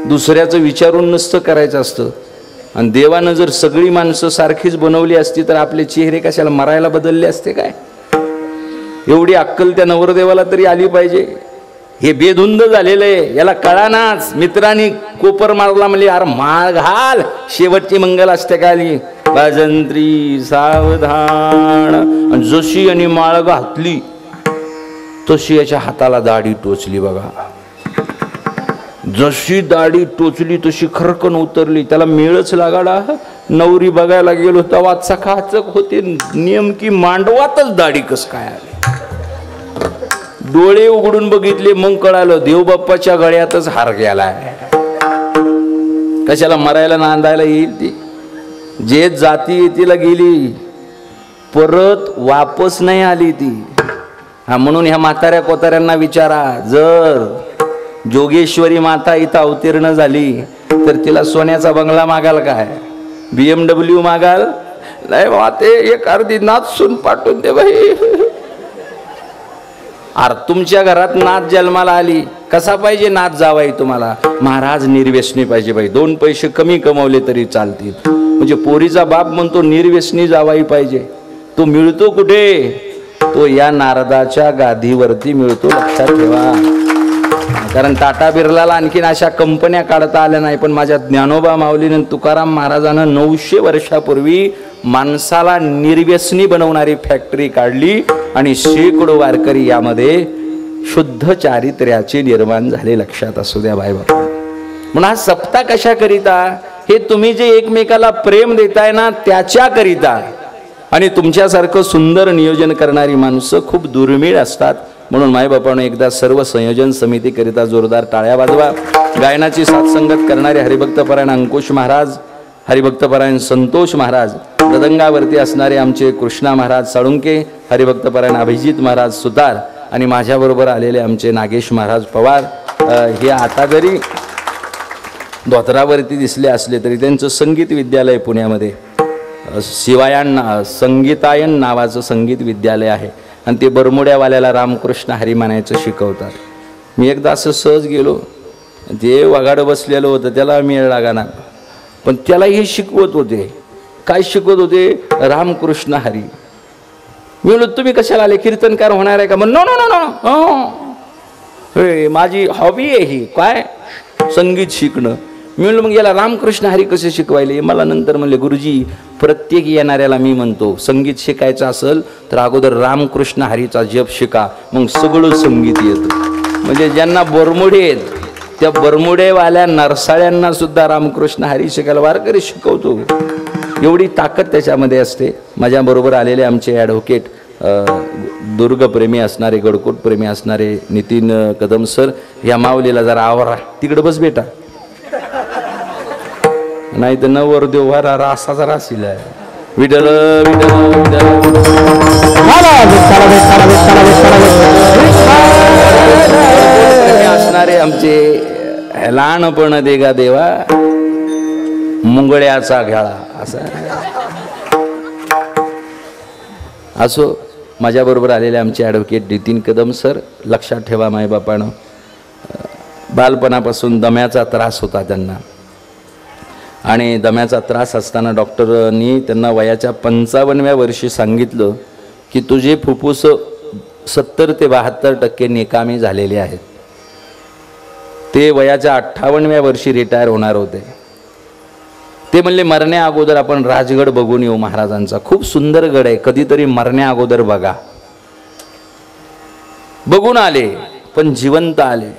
दुसऱ्याचं विचारून नसतं करायचं असतं. आणि देवानं जर सगळी माणसं सारखीच बनवली असती तर आपले चेहरे कशाला मरायला बदलले असते काय. एवढी अक्कल त्या नवरदेवाला तरी आली पाहिजे. हे बेधुंद झालेलं आहे, याला कळानाच. मित्रांनी कोपर मारला म्हणजे अरे माळ घाल, शेवटची मंगल असते काली बाजंत्री सावधान. आणि जशी आणि माळ घातली तशी याच्या हाताला दाढी टोचली बघा. जशी दाढी टोचली तशी खरकन उतरली. त्याला मेळच लागाडा. नवरी बघायला गेलो तेव्हा चकाचक होते, नेमकी मांडवातच दाढी कस काय आली. डोळे उघडून बघितले मग कळालं देवबाप्पाच्या गळ्यातच हार गेलाय. कशाला मरायला नांदायला येईल ती. जे जाती येतीला गेली परत वापस नाही आली ती. हा म्हणून ह्या म्हाताऱ्या कोताऱ्यांना विचारा, जर जोगेश्वरी माता इथं अवतीर्ण झाली तर तिला सोन्याचा बंगला मागाल काय, BMW मागाल? नाही बा, ते एक अर्धी नाच सून पाठवून दे बाई. अरे तुमच्या घरात नाच जन्माला आली, कसा पाहिजे नाच जावाई तुम्हाला? महाराज निर्व्यसनी पाहिजे बाई, 2 पैसे कमी कमवले तरी चालतील. म्हणजे पोरीचा बाप म्हणतो निर्व्यसनी जावाई पाहिजे. तो मिळतो कुठे? तो या नारदाच्या गादीवरती मिळतो, लक्षात ठेवा. कारण टाटा बिर्लाला आणखीन अशा कंपन्या काढता आल्या नाही, पण माझ्या ज्ञानोबा माऊलीने तुकाराम महाराजानं 900 वर्षापूर्वी माणसाला निर्व्यसनी बनवणारी फॅक्टरी काढली आणि शेकडो वारकरी यामध्ये शुद्ध चारित्र्याचे निर्माण झाले. लक्षात असू द्या बाय बाबा. म्हणून हा सप्ताह कशा करिता? हे तुम्ही जे एकमेकाला प्रेम देताय ना त्याच्या करिता. आणि तुमच्यासारखं सुंदर नियोजन करणारी माणसं खूप दुर्मिळ असतात. म्हणून मायबापानं एकदा सर्व संयोजन समितीकरिता जोरदार टाळ्या वाजवा. गायनाची साथसंगत करणारे हरिभक्तपरायण अंकुश महाराज, हरिभक्तपरायण संतोष महाराज, मृदंगावरती असणारे आमचे कृष्णा महाराज साळुंके, हरिभक्तपरायण अभिजित महाराज सुतार आणि माझ्याबरोबर आलेले आमचे नागेश महाराज पवार. हे आता जरी धोतरावरती दिसले असले तरी त्यांचं संगीत विद्यालय पुण्यामध्ये संगीतायन नावाचं संगीत विद्यालय आहे. आणि ते बरमुड्यावाल्याला रामकृष्ण हरी म्हणायचं शिकवतात. मी एकदा असं सहज गेलो, ते वागाडं बसलेलं होतं, त्याला मेळ लागाना, पण त्याला हे शिकवत होते. काय शिकवत होते? रामकृष्ण हरी. मी म्हणलो तुम्ही कशाला आले, कीर्तनकार होणार आहे का? म्हण नो नो नो नो, माझी हॉबी आहे ही, काय संगीत शिकणं. मी म्हणलो मग याला रामकृष्ण हरी कसे शिकवायले? मला नंतर म्हणले गुरुजी प्रत्येक येणाऱ्याला मी म्हणतो संगीत शिकायचं असेल तर अगोदर रामकृष्ण हरीचा जप शिका, मग सगळं संगीत येतं. म्हणजे ज्यांना बरमुडे आहेत त्या बरमुडेवाल्या नरसाळ्यांना सुद्धा रामकृष्ण हरी शिकायला वारकरी शिकवतो. एवढी ताकद त्याच्यामध्ये असते. माझ्याबरोबर आलेले आमचे ॲडव्होकेट दुर्गप्रेमी असणारे, गडकोट प्रेमी असणारे नितीन कदम सर, या माऊलीला जरा आवरा, तिकडे बस बेटा, नाही तर नवरदेव वारा असाच राशील. विठ्ठल विठ्ठल असणारे आमचे लहानपण देगा देवा मुंगळ्याचा घ्याळा असा असो. माझ्याबरोबर आलेले आमचे ॲडव्होकेट नितीन कदम सर. लक्षात ठेवा मायबापानं, बालपणापासून दम्याचा त्रास होता त्यांना आणि दम्याचा त्रास असताना डॉक्टरांनी त्यांना वयाच्या 55व्या वर्षी सांगितलं की तुझे फुफ्फुस 70 ते 72% निकामी झालेले आहेत. ते वयाच्या 58व्या वर्षी रिटायर होणार होते. ते म्हणले मरण्या अगोदर आपण राजगड बघून येऊ महाराजांचा, खूप सुंदर गड आहे, कधीतरी मरण्या अगोदर बघा. बघून आले पण जिवंत आले.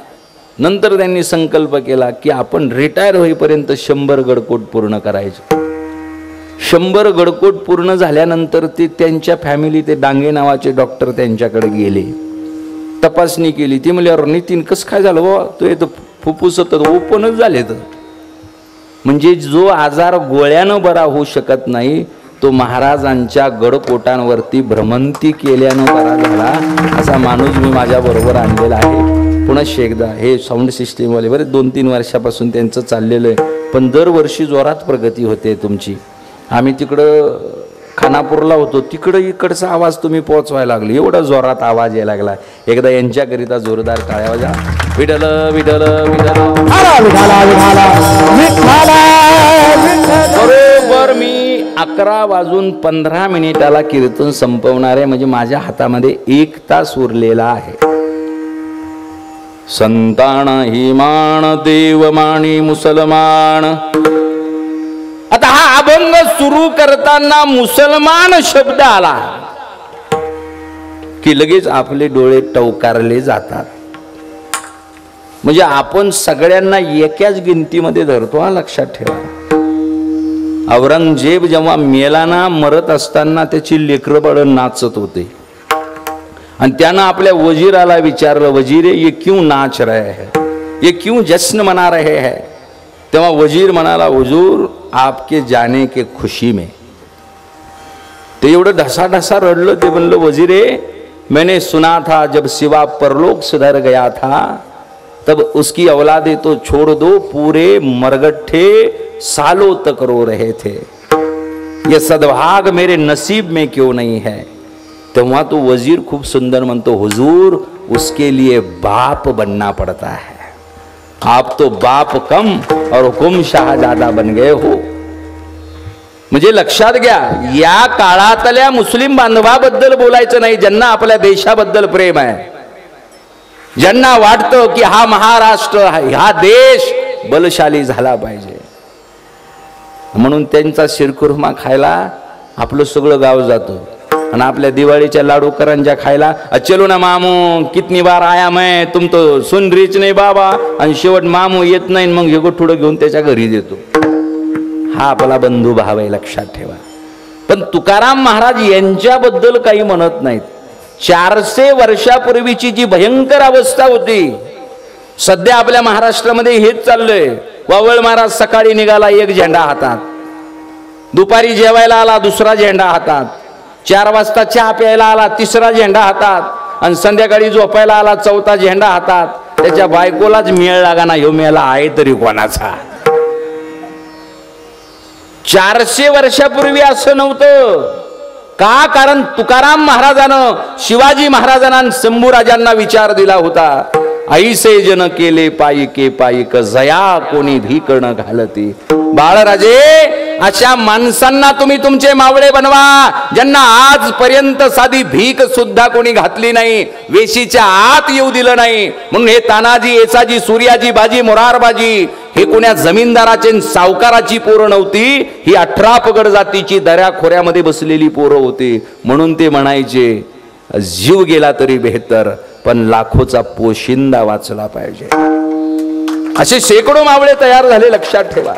नंतर त्यांनी संकल्प केला की आपण रिटायर होईपर्यंत 100 गडकोट पूर्ण करायचे. 100 गडकोट पूर्ण झाल्यानंतर ते त्यांच्या फॅमिली, ते डांगे नावाचे डॉक्टर त्यांच्याकडे गेले, तपासणी केली. ती म्हणले, अरे नितीन कसं काय झालं बाबा, तो येतं फुफ्फुस तर ओपनच झाले. तर म्हणजे जो आजार गोळ्यानं बरा होऊ शकत नाही तो महाराजांच्या गडकोटांवरती भ्रमंती केल्यानं बरा झाला, असा माणूस मी माझ्याबरोबर आणलेला आहे. पुन्हा एकदा हे साऊंड सिस्टीमवाले बरे 2-3 वर्षापासून त्यांचं चाललेलं आहे, पण दरवर्षी जोरात प्रगती होते तुमची. आम्ही तिकडं खानापूरला होतो, तिकडं इकडचा आवाज तुम्ही पोहोचवायला लागले, एवढा जोरात आवाज यायला लागला. एकदा यांच्याकरिता जोरदार टाळ्या वाजवा. विठ्ठल विठ्ठल विठ्ठल. बरोबर मी 11:15 कीर्तन संपवणार आहे, म्हणजे माझ्या हातामध्ये 1 तास उरलेला आहे. संतान हिमान देवमाणी मुसलमान. आता हा अभंग सुरू करताना मुसलमान शब्द आला की लगेच आपले डोळे टवकारले जातात. म्हणजे आपण सगळ्यांना एकाच गिनतीमध्ये धरतो, हा लक्षात ठेवा. औरंगजेब जेव्हा मेलाना, मरत असताना त्याची लेकरं बाळ नाचत होते आणि त्यानं आपल्या वजीराला विचारलं, वजीरे ये क्यों नाच रहे हैं, ये क्यों जश्न मना रहे हैं. तेव्हा वजीर म्हणाला, हुजूर आपके जाने के खुशी में. ते एवढं ढसा रडलं. ते म्हणलं, वजीरे मैंने सुना था जब शिवा परलोक सुधर गया था तब उसकी औलादे तो छोड़ दो, पूरे मरगट्ठे सालों तक रो रहे थे, ये सद्भाग मेरे नसीब में क्यों नहीं है. तेव्हा तो वजीर खूप सुंदर म्हणतो, हुजूर उसके लिए बाप बनना पड़ता है, आप तो बाप कम और हुकुम शहाजादा बन गए हो. म्हणजे लक्षात घ्या, या काळातल्या मुस्लिम बांधवाबद्दल बोलायचं नाही, ज्यांना आपल्या देशाबद्दल प्रेम आहे, ज्यांना वाटतं की हा महाराष्ट्र, हा देश बलशाली झाला पाहिजे, म्हणून त्यांचा शिरखुर्मा खायला आपलं सगळं गाव जातं. आणि आपल्या दिवाळीच्या लाडू करंजा खायला, चलो ना मामू, कितनी बार आया मैं, तुम तो सुन रीच नाही बाबा. आणि शेवट मामू येत नाही, मग हे गोठुडं घेऊन त्याच्या घरी देतो. हा आपला बंधू भाव आहे, लक्षात ठेवा. पण तुकाराम महाराज यांच्याबद्दल काही म्हणत नाहीत. 400 वर्षापूर्वीची जी भयंकर अवस्था होती, सध्या आपल्या महाराष्ट्रामध्ये हेच चाललंय. वावळ महाराज सकाळी निघाला 1 झेंडा हातात, दुपारी जेवायला आला 2रा झेंडा हातात, 4 वाजता चहा प्यायला आला 3रा झेंडा हातात, आणि संध्याकाळी झोपायला आला 4था झेंडा हातात. त्याच्या बायकोलाच मेळ लागा ना, ह्यो मेला आहे तरी कोणाचा. 400 वर्षापूर्वी असं नव्हतं. का? कारण तुकाराम महाराजानं शिवाजी महाराजांना शंभूराजांना विचार दिला होता, ऐसे जन केले पायिके पायिक, जया कोणी भीक न घालती. बाळराजे, अशा माणसांना तुम्ही तुमचे मावळे बनवा, ज्यांना आजपर्यंत साधी भीक सुद्धा कोणी घातली नाही, वेशीच्या आत येऊ दिलं नाही. म्हणून हे तानाजी, येसाजी, सूर्याजी, बाजी, मोरारबाजी हे कोण्या जमीनदाराचे सावकाराची पोरं नव्हती, ही 18 पगड जातीची दऱ्या खोऱ्यामध्ये बसलेली पोरं होती. म्हणून ते म्हणायचे, जीव गेला तरी बेहतर, पण लाखोचा पोशिंदा वाचला पाहिजे. असे शेकडो मावळे तयार झाले, लक्षात ठेवा.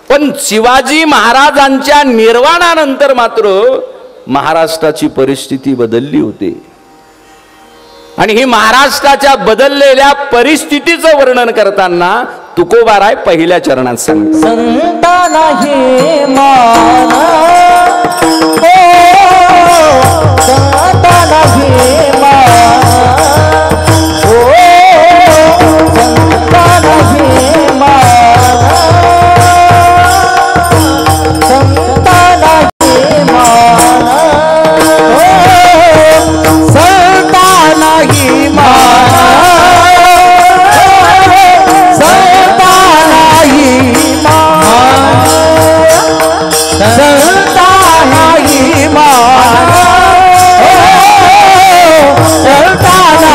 पण शिवाजी महाराजांच्या निर्वाणानंतर मात्र महाराष्ट्राची परिस्थिती बदलली होती. आणि ही महाराष्ट्राच्या बदललेल्या परिस्थितीचं वर्णन करताना तुकोबाराय पहिल्या चरणात सांगतात, संताना हे मान, संताना हे मान, संताना हे मान, संताना हे मान, संताना हे मान, संताना हे मान, संताना हे मान, संताना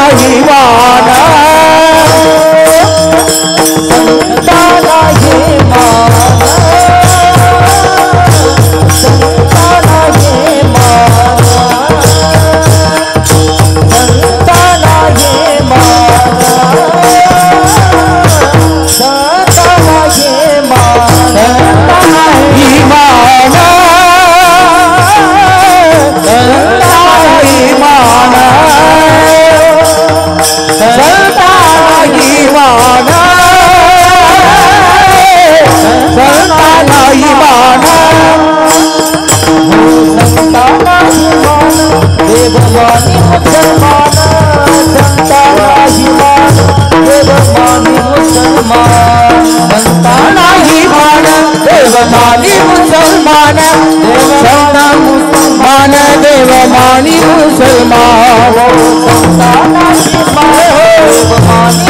मानी मुसलमान संताना ही मान देव मानी मुसलमान संताना मुसलमान देव मानी मुसलमान संताना ही मान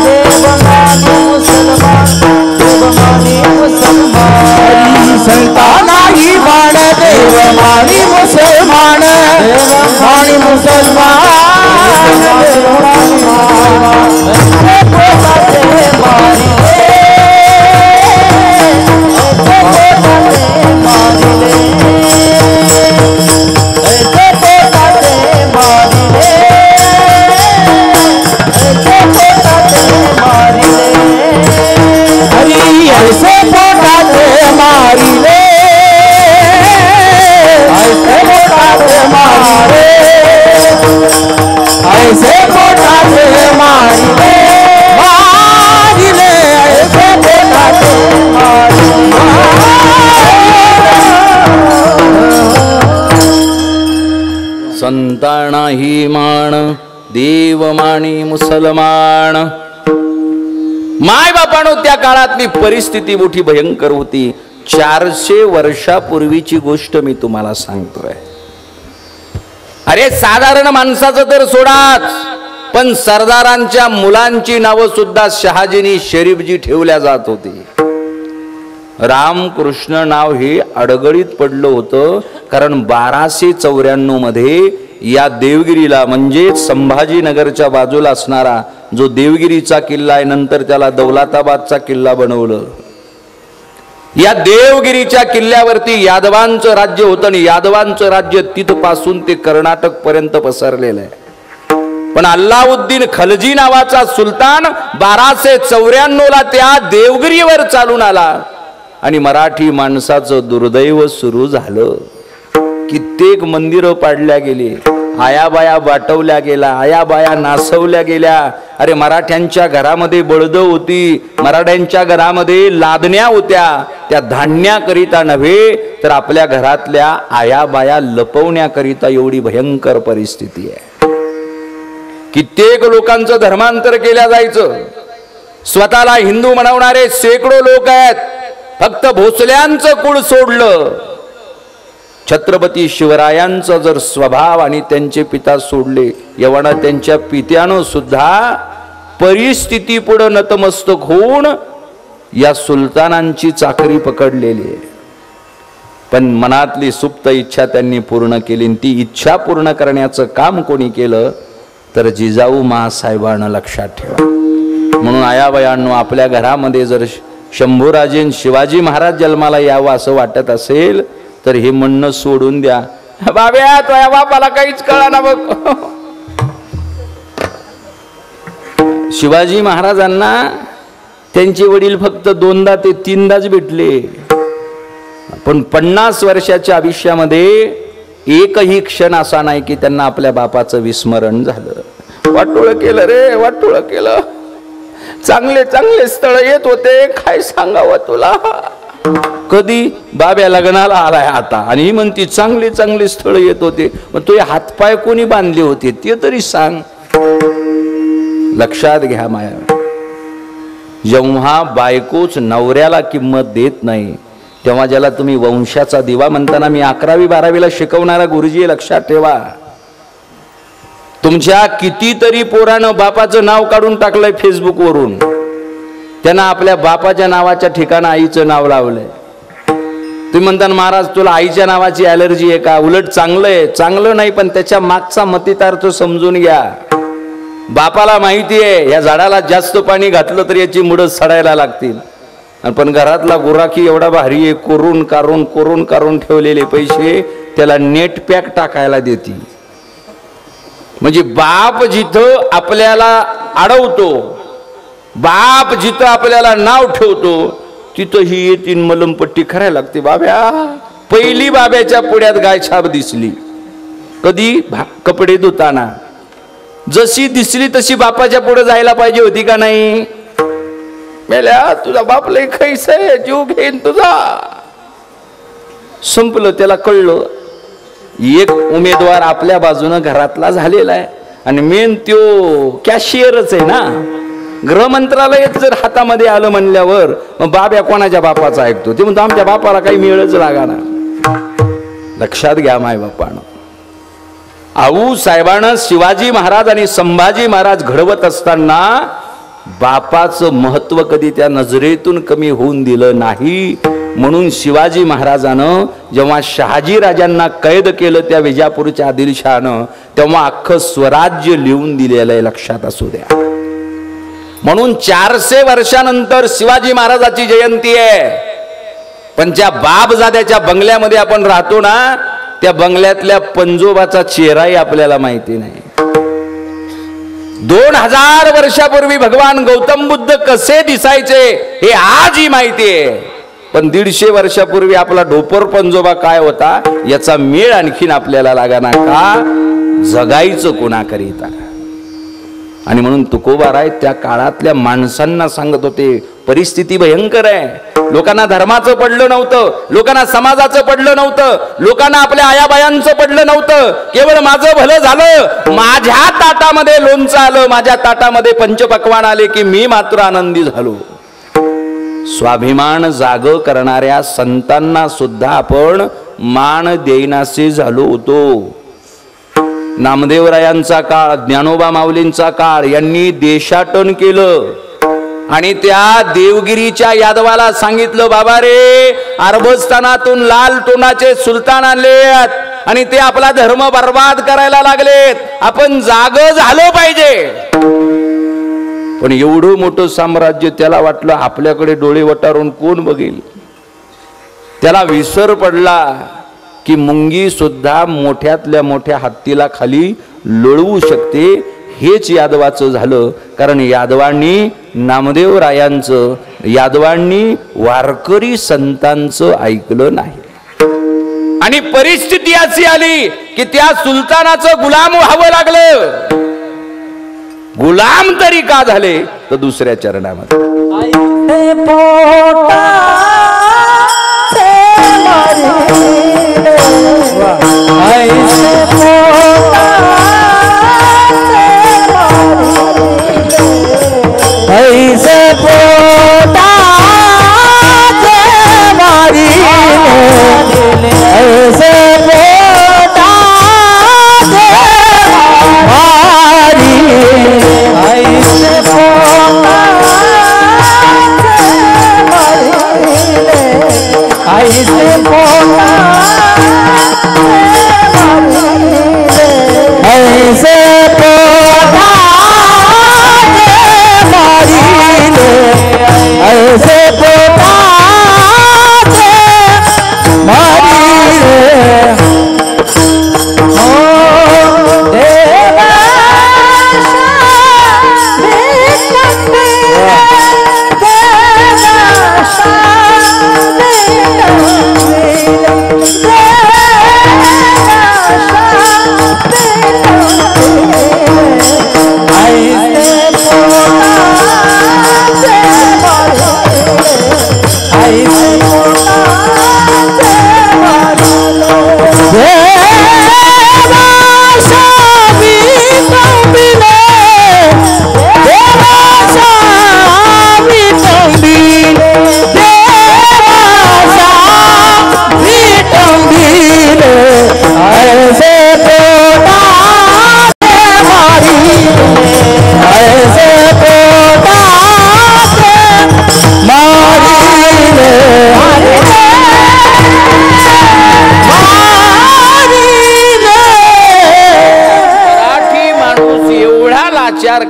देव मानी मुसलमान देव मानी मुसलमान देव मानी मुसलमान संताना ही मान देव मानी मुसलमान देव मानी मुसलमान ऐसे पोटाते मारी ले ऐसे पोटाते मारी ले ऐसे पोटाते मारी ले ऐसे पोटाते मारी संताना ही मान देव मानी मुसलमान. माय बापानो त्या काळातली परिस्थिती मोठी भयंकर होती. 400 वर्षापूर्वीची गोष्ट मी तुम्हाला सांगतोय. अरे साधारण माणसाचं तर सोडाच, पण सरदारांच्या मुलांची नावं सुद्धा शहाजीनी शरीफजी ठेवल्या जात होती. रामकृष्ण नाव हे अडगळीत पडलं होतं, कारण 1294 मध्ये या देवगिरीला म्हणजे संभाजीनगरच्या बाजूला असणारा जो देवगिरीचा किल्ला आहे, नंतर त्याला दौलताबादचा किल्ला बनवलं. या देवगिरीच्या किल्ल्यावरती यादवांचं राज्य होतं आणि यादवांचं राज्य तिथपासून ते कर्नाटक पर्यंत पसरलेलं आहे. पण अल्लाउद्दीन खलजी नावाचा सुलतान 1294 ला त्या देवगिरीवर चालून आला आणि मराठी माणसाचं दुर्दैव सुरू झालं. कित्येक मंदिरं पाडल्या गेली, आयाबाया वाटवल्या गेल्या, आयाबाया नासवल्या गेल्या. अरे मराठ्यांच्या घरामध्ये बळद होती, मराठ्यांच्या घरामध्ये लादण्या होत्या, त्या धान्याकरिता नव्हे तर आपल्या घरातल्या आयाबाया लपवण्याकरिता एवढी भयंकर परिस्थिती आहे. कित्येक लोकांचं धर्मांतर केल्या जायचं. स्वतःला हिंदू म्हणवणारे शेकडो लोक आहेत. फक्त भोसल्यांचं कुळ सोडलं. छत्रपती शिवरायांचा जर स्वभाव आणि त्यांचे पिता सोडले, एवढा त्यांच्या पित्यानं सुद्धा परिस्थिती पुढे नतमस्तक होऊन या सुलतानांची चाकरी पकडलेली आहे. पण मनातली सुप्त इच्छा त्यांनी पूर्ण केली. ती इच्छा पूर्ण करण्याचं काम कोणी केलं तर जिजाऊ मासाहेबांना लक्षात ठेवा. म्हणून आयाबायांनो, आपल्या घरामध्ये जर शंभूराजे शिवाजी महाराज जन्माला यावं असं वाटत असेल तर हे म्हणणं सोडून द्या. बाब्या तुझ्या बापाला काहीच कळना बघ. शिवाजी महाराजांना त्यांचे वडील फक्त 2दा ते 3दाच भेटले, पण 50 वर्षाच्या आयुष्यामध्ये एकही क्षण असा नाही की त्यांना आपल्या बापाचं विस्मरण झालं. वाटोळ केलं रे, वाटोळ केलं. चांगले चांगले स्थळ येत होते, काय सांगावं तुला. कधी बाब्या लग्नाला आलाय आता आणि ही म्हणती चांगले चांगले स्थळ येत होते. मग तो हातपाय कोणी बांधले होते ते तरी सांग. लक्षात घ्या माया, जेव्हा बायकोच नवऱ्याला किंमत देत नाही तेव्हा ज्याला तुम्ही वंशाचा दिवा म्हणताना, मी 11वी 12वीला शिकवणारा गुरुजी, लक्षात ठेवा. तुमच्या कितीतरी पोरानं बापाचं नाव काढून टाकलंय फेसबुक वरून. त्यांना आपल्या बापाच्या नावाच्या ठिकाणी आईचं नाव लावलंय. तुम्ही म्हणता महाराज तुला आईच्या नावाची ॲलर्जी आहे का? उलट चांगलं आहे. चांगलं नाही, पण त्याच्या मागचा मतितार्थ समजून घ्या. बापाला माहिती आहे या झाडाला जास्त पाणी घातलं तर याची मुळं सडायला लागतील, पण घरातला गुराखी एवढा भारी आहे, कोरून कारून ठेवलेले पैसे त्याला नेट पॅक टाकायला देतील. म्हणजे बाप जिथं आपल्याला अडवतो, बाप जिथं आपल्याला नाव ठेवतो, तिथं ही येतीन मलमपट्टी करायला लागते. बाब्या, पहिली बाब्याच्या पुढ्यात गाय छाप दिसली कधी? कपडे धुताना. जशी दिसली तशी बापाच्या पुढे जायला पाहिजे होती का नाही? मेल्या, तुझा बाप लय खैस आहे, जीव घेईन तुझा. संपलं. त्याला कळलं एक उमेदवार आपल्या बाजूनं घरातला झालेला आहे आणि मेन त्यो कॅशियरच आहे ना. गृहमंत्रालयात जर हातामध्ये आलं म्हणल्यावर मग बाब्या कोणाच्या बापाचा ऐकतो? ते म्हणतो आमच्या बापाला काही मिळच लागा ना. लक्षात घ्या माय बापानं, आऊ साहेबानं शिवाजी महाराज आणि संभाजी महाराज घडवत असताना बापाचं महत्व कधी त्या नजरेतून कमी होऊन दिलं नाही. म्हणून शिवाजी महाराजानं जेव्हा शहाजी राजांना कैद केलं त्या विजापूरच्या आदिलशहानं, तेव्हा अख्खं स्वराज्य लिहून दिलेलं आहे, लक्षात असू द्या. म्हणून 400 वर्षानंतर शिवाजी महाराजाची जयंती आहे. पण ज्या बापजाद्याच्या बंगल्यामध्ये आपण राहतो ना, त्या बंगल्यातल्या पंजोबाचा चेहराही आपल्याला माहिती नाही. 2000 वर्षापूर्वी भगवान गौतम बुद्ध कसे दिसायचे हे आजही माहिती आहे. पण 150 वर्षापूर्वी आपला ढोपर पंजोबा काय होता याचा मेळ आणखीन आपल्याला लागाना का? जगायचं कोणाकरिता. आणि म्हणून तुकोबाराय त्या काळातल्या माणसांना सांगत होते, परिस्थिती भयंकर आहे. लोकांना धर्माचं पडलं नव्हतं, लोकांना समाजाचं पडलं नव्हतं, लोकांना आपल्या आयाबायांचं पडलं नव्हतं. केवळ माझं भलं झालं, माझ्या ताटामध्ये लोणचं आलं, माझ्या ताटामध्ये पंचपक्वान आले की मी मात्र आनंदी झालो. स्वाभिमान जाग करणाऱ्या संतांना सुद्धा आपण मान देईनासे झालो होतो. नामदेवरायांचा काळ, ज्ञानोबा माऊलींचा काळ, यांनी देशाटन केलं आणि त्या देवगिरीच्या यादवाला सांगितलं, बाबा रे, अरबस्थानातून लाल तोंडाचे सुलतान आलेत आणि ते आपला धर्म बर्बाद करायला लागलेत, आपण जाग झालं पाहिजे. पण एवढं मोठं साम्राज्य, त्याला वाटलं आपल्याकडे डोळे वटारून कोण बघेल. त्याला विसर पडला की मुंगी सुद्धा मोठ्यातल्या मोठ्या हत्तीला खाली लोळवू शकते. हेच यादवाचं झालं, कारण यादवांनी नामदेव रायांचं, यादवांनी वारकरी संतांचं ऐकलं नाही. आणि परिस्थिती अशी आली की त्या सुलतानाचं गुलाम व्हावं लागलं. गुलाम तरी का झाले तर दुसऱ्या चरणामध्ये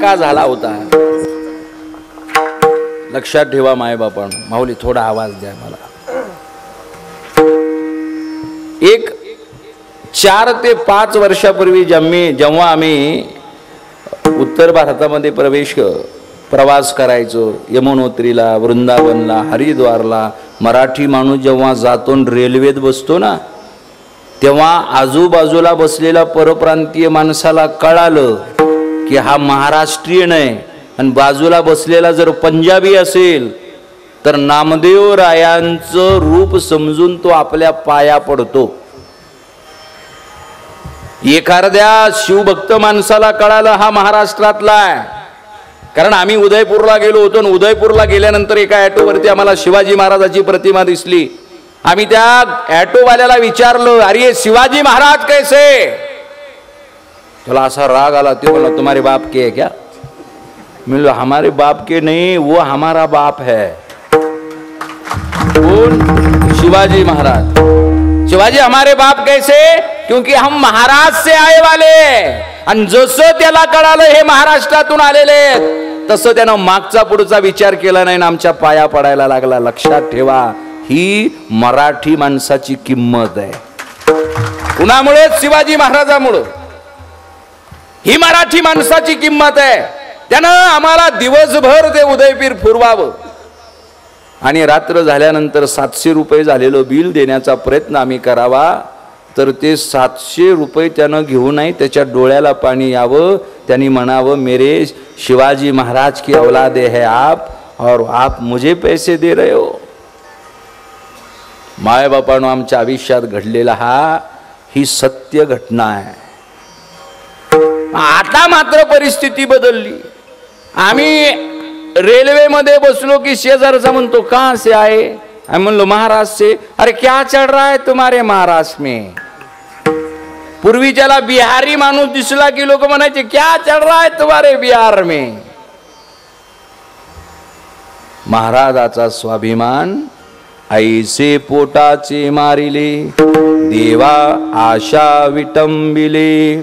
का झाला होता. लक्षात ठेवा माय बापा. माऊली थोडा आवाज द्या मला. एक 4 ते 5 वर्षापूर्वी जेव्हा आम्ही उत्तर भारतामध्ये प्रवास करायचो, यमुनोत्रीला, वृंदावनला, हरिद्वारला, मराठी माणूस जेव्हा जातो रेल्वेत बसतो ना, तेव्हा आजूबाजूला बसलेला परप्रांतीय माणसाला कळालं की हा महाराष्ट्रीयन आहे. आणि बाजूला बसलेला जर पंजाबी असेल तर नामदेव रायांचं रूप समजून तो आपल्या पाया पडतो. एखाद्या शिवभक्त माणसाला कळालं हा महाराष्ट्रातला आहे, कारण आम्ही उदयपूरला गेलो होतो. उदयपूरला गेल्यानंतर एका ॲटोवरती आम्हाला शिवाजी महाराजाची प्रतिमा दिसली. आम्ही त्या ॲटोवाल्याला विचारलं, अरे शिवाजी महाराज कैसे? त्याला असा राग आला. ते बोला, तुम्हारे बाप के है क्या? मैं बोला, हमारे बाप के नहीं, वो हमारा बाप है. कौन? शिवाजी महाराज. शिवाजी हमारे बाप कैसे? क्योंकि हम महाराष्ट्र से आए वाले. आणि जसं त्याला कळालं हे महाराष्ट्रातून आलेले तसं त्यानं मागचा पुढचा विचार केला नाही, आमच्या पाया पडायला लागला. लक्षात ठेवा, ही मराठी माणसाची किंमत आहे. कुणामुळे? शिवाजी महाराजामुळे. ही मराठी माणसाची किंमत आहे. त्यानं आम्हाला दिवसभर ते उदयपीर फिरवावं आणि रात्र झाल्यानंतर 700 रुपये झालेलं बिल देण्याचा प्रयत्न आम्ही करावा. तर ते 700 रुपये त्यानं घेऊ नाही, त्याच्या डोळ्याला पाणी यावं. त्यांनी म्हणावं, मेरे शिवाजी महाराज की औलादे है आप और आप मुझे पैसे दे रहे हो. मायबापानं आमच्या आयुष्यात घडलेला ही सत्य घटना आहे. आता मात्र परिस्थिती बदलली. आम्ही रेल्वेमध्ये बसलो की शेजारचा म्हणतो, कहां से आए? आम्ही म्हणलो, महाराष्ट्र से. अरे क्या चढ़ रहा है तुम्हारे महाराष्ट्र में? पूर्वीच्याला बिहारी माणूस दिसला की लोक म्हणायचे, क्या चढ़ रहा है तुम्हारे बिहार में? महाराजाचा स्वाभिमान ऐसे पोटाचे मारिले, देवा आशा विटंबिले.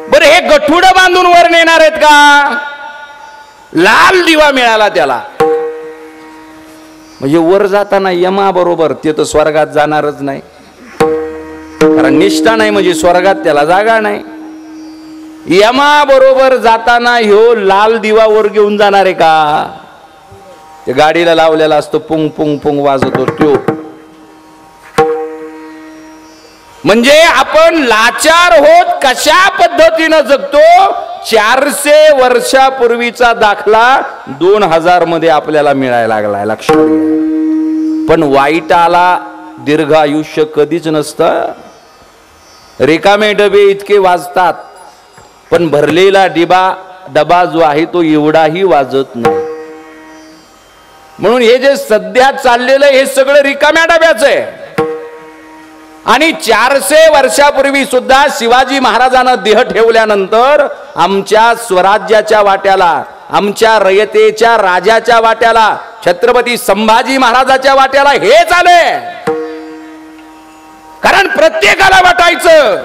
बरं, हे गठुड बांधून वर नेणार आहेत का? लाल दिवा मिळाला त्याला, म्हणजे वर जाताना यमा बरोबर ते तर स्वर्गात जाणारच नाही, कारण निष्ठा नाही म्हणजे स्वर्गात त्याला जागा नाही. यमा बरोबर जाताना ह्यो लाल दिवा वर घेऊन जाणार आहे का? ते गाडीला लावलेला असतो, पुंग पुंग पुंग वाजतो त्यो. म्हणजे आपण लाचार होत कशा पद्धतीनं जगतो. 400 वर्षापूर्वीचा दाखला 2000 मध्ये आपल्याला मिळायला लागलाय. लक्षात घ्या. पण वाईटाला दीर्घ आयुष्य कधीच नसतं. रिकामे डबे इतके वाजतात, पण भरलेला डबा जो आहे तो एवढाही वाजत नाही. म्हणून हे जे सध्या चाललेलं हे सगळं रिकाम्या डब्याचं आहे. आणि 400 वर्षापूर्वी सुद्धा शिवाजी महाराजांना देह ठेवल्यानंतर आमच्या स्वराज्याच्या वाट्याला, आमच्या रयतेच्या राजाच्या वाट्याला, छत्रपती संभाजी महाराजाच्या वाट्याला हेच आले. कारण प्रत्येकाला वाटायचं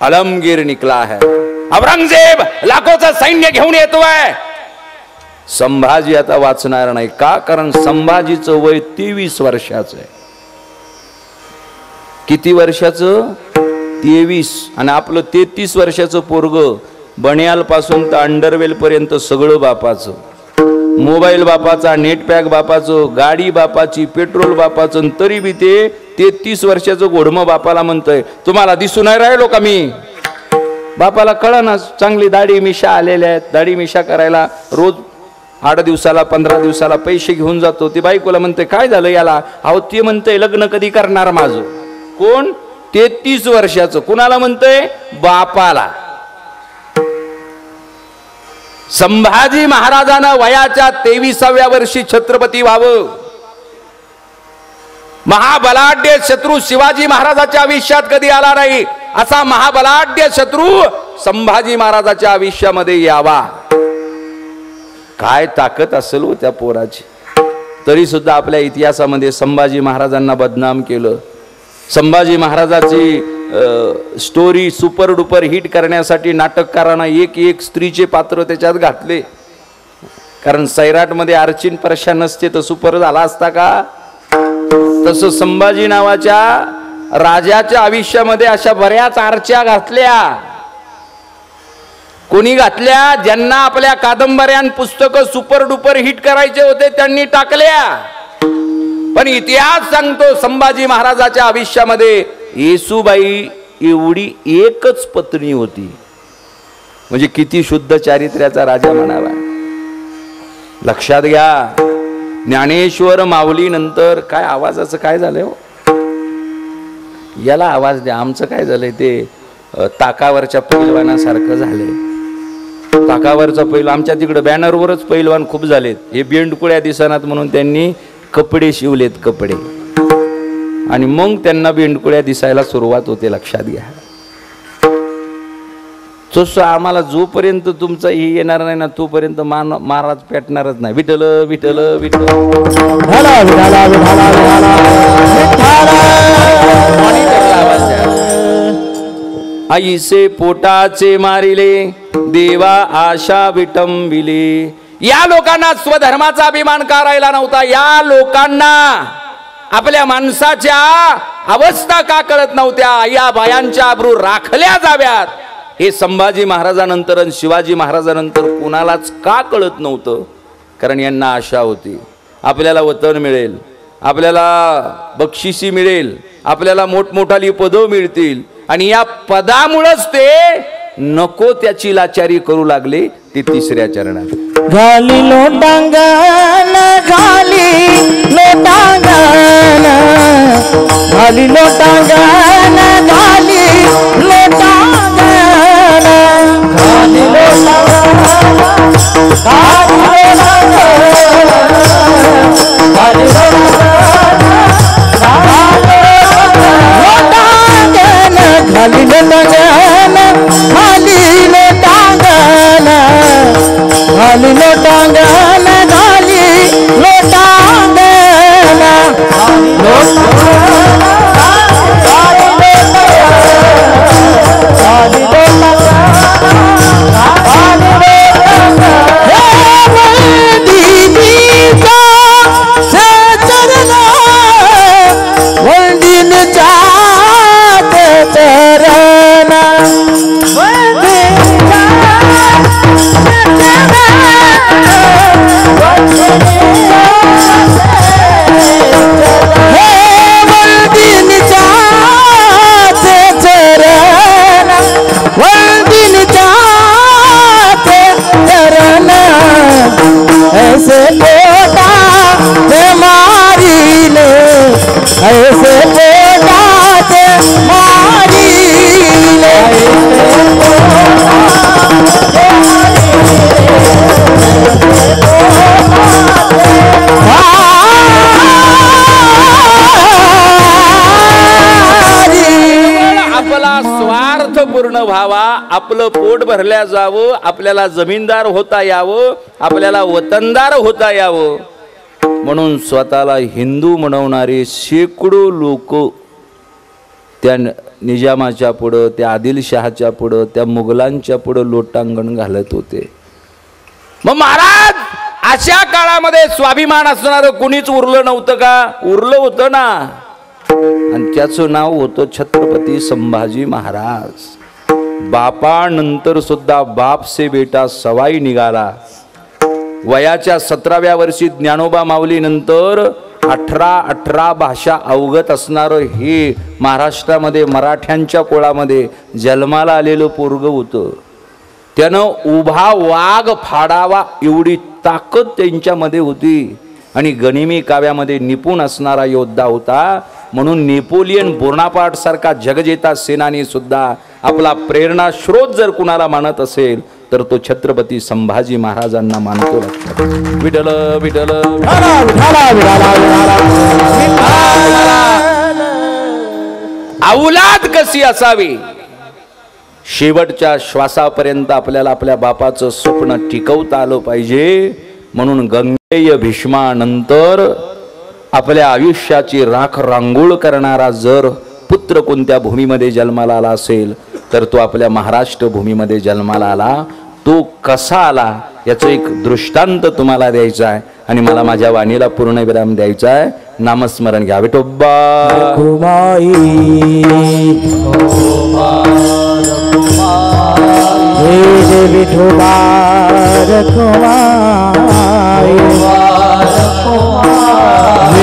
अलमगीर निकला है, औरंगजेब लाखोचं सैन्य घेऊन येतोय. संभाजी आता वाचणार नाही का? कारण संभाजीचं वय 23 वर्षाचं आहे. किती वर्षाचं? 23. आणि आपलं 33 वर्षाचं पोरग बनियाल पासून तर अंडरवेल पर्यंत सगळं बापाचं. मोबाईल बापाचा, नेट पॅक बापाचं, गाडी बापाची, पेट्रोल बापाचं. तरी बी ते 33 वर्षाचं घोडमं बापाला म्हणतंय, तुम्हाला दिसून नाही राहिलो का मी? बापाला कळना, चांगली दाढी मिशा आलेल्या आहेत. दाढी मिशा करायला रोज 8 दिवसाला 15 दिवसाला पैसे घेऊन जातो. ती बायकोला म्हणते, काय झालं याला? अहो ते म्हणतंय, लग्न कधी करणार माझं? कोण? 33 वर्षाचं. कुणाला म्हणतंय? बापाला. संभाजी महाराजांना वयाच्या 23व्या वर्षी छत्रपती व्हावं. महाबलाढ्य शत्रू शिवाजी महाराजाच्या आयुष्यात कधी आला नाही, असा महाबलाढ्य शत्रू संभाजी महाराजाच्या आयुष्यामध्ये यावा. काय ताकद असेल हो त्या पोराची. तरी सुद्धा आपल्या इतिहासामध्ये संभाजी महाराजांना बदनाम केलं. संभाजी महाराजाची स्टोरी सुपर डुपर हिट करण्यासाठी नाटककारांना एक स्त्रीचे पात्र त्याच्यात घातले. कारण सैराटमध्ये अर्चिन परशा नसते तर सुपर झाला असता का? तसं संभाजी नावाच्या राजाच्या आयुष्यामध्ये अशा बऱ्याच आरच्या घातल्या. कोणी घातल्या? ज्यांना आपल्या कादंबऱ्या पुस्तकं सुपर डुपर हिट करायचे होते त्यांनी टाकल्या. पण इतिहास सांगतो संभाजी महाराजाच्या आयुष्यामध्ये येसूबाई एवढी एकच पत्नी होती. म्हणजे किती शुद्ध चारित्र्याचा राजा म्हणावा. लक्षात घ्या. ज्ञानेश्वर माऊली नंतर काय आवाजाचं काय झालंय हो? याला आवाज द्या. आमचं काय झालंय ते ताकावरच्या पैलवानासारखं झाले. ताकावरचा पैलवान आमच्या तिकडं बॅनरवरच पैलवान खूप झालेत. हे बेंडकुळ्या दिसनात म्हणून त्यांनी कपडे शिवलेत, कपडे, आणि मग त्यांना बेंडकुळ्या दिसायला सुरुवात होते. लक्षात घ्या. तसं आम्हाला जोपर्यंत तुमचा ही येणार नाही ना तोपर्यंत महाराज पेटणारच नाही. विठ्ठल विठ्ठल विठ्ठल आईसे पोटाचे मारिले देवा आशा विटंबिले. या लोकांना स्वधर्माचा अभिमान करायला नव्हता. या लोकांना आपल्या माणसाच्या अवस्था का कळत नव्हत्या. या बायांच्या आबरू राखल्या जाव्यात हे संभाजी महाराजानंतर आणि शिवाजी महाराजानंतर कुणालाच का कळत नव्हतं. कारण यांना आशा होती आपल्याला वतन मिळेल, आपल्याला बक्षिसी मिळेल, आपल्याला मोठमोठाली पदं मिळतील, आणि या पदामुळेच ते नको त्याची लाचारी करू लागले. ते तिसऱ्या चरणात घाली लोटांगण, घाली लोटांगण, घाली लोटांगण, घाली लोटांगण, घाली लोटांगण, घाली घाली लोटांगण, घाली लोटांगण, घाली लोटांगण, घाली ऐसे पोटा ते मारिले, ऐसे पोटा ते मारिले, आपला स्वार्थ पूर्ण व्हावा, आपलं पोट भरल्या जावं, आपल्याला जमीनदार होता यावं, आपल्याला वतनदार होता यावं, म्हणून स्वतःला हिंदू म्हणवणारे शेकडो लोक त्या निजामाच्या पुढं, त्या आदिलशहाच्या पुढं, त्या मुघलांच्या पुढं लोटांगण घालत होते. मग महाराज अशा काळामध्ये स्वाभिमान असणारं कुणीच उरलं नव्हतं का? उरलं होतं ना, आणि त्याचं नाव होतं छत्रपती संभाजी महाराज. बापानंतर सुद्धा बाप से बेटा सवाई निघाला. वयाच्या 17व्या वर्षी ज्ञानोबा माऊली नंतर 18 भाषा अवगत असणारं हे महाराष्ट्रामध्ये मराठ्यांच्या कोळामध्ये जन्माला आलेलं पोरग होतं. त्यानं उभा वाघ फाडावा एवढी ताकद त्यांच्यामध्ये होती, आणि गनिमी काव्यामध्ये निपुण असणारा योद्धा होता. म्हणून नेपोलियन बोनापार्ट सारखा जगजेता सेनानी सुद्धा आपला प्रेरणा स्रोत जर कुणाला मानत असेल तर तो छत्रपती संभाजी महाराजांना मानतो. विठ्ठल विठ्ठल औलाद कशी असावी, शेवटच्या श्वासापर्यंत आपल्याला आपल्या बापाचं स्वप्न टिकवता आलं पाहिजे. म्हणून गंगेय भीष्मानंतर आपल्या आयुष्याची राख रांगोळ करणारा जर पुत्र कोणत्या भूमीमध्ये जन्माला आला असेल तर तो आपल्या महाराष्ट्र भूमीमध्ये जन्माला आला. तो कसा आला याचं एक दृष्टांत तुम्हाला द्यायचा आहे, आणि मला माझ्या वाणीला पूर्ण विराम द्यायचा आहे. नामस्मरण घ्या. विठोबा विठोबा रखुमाई, विठोबा रखुमाई,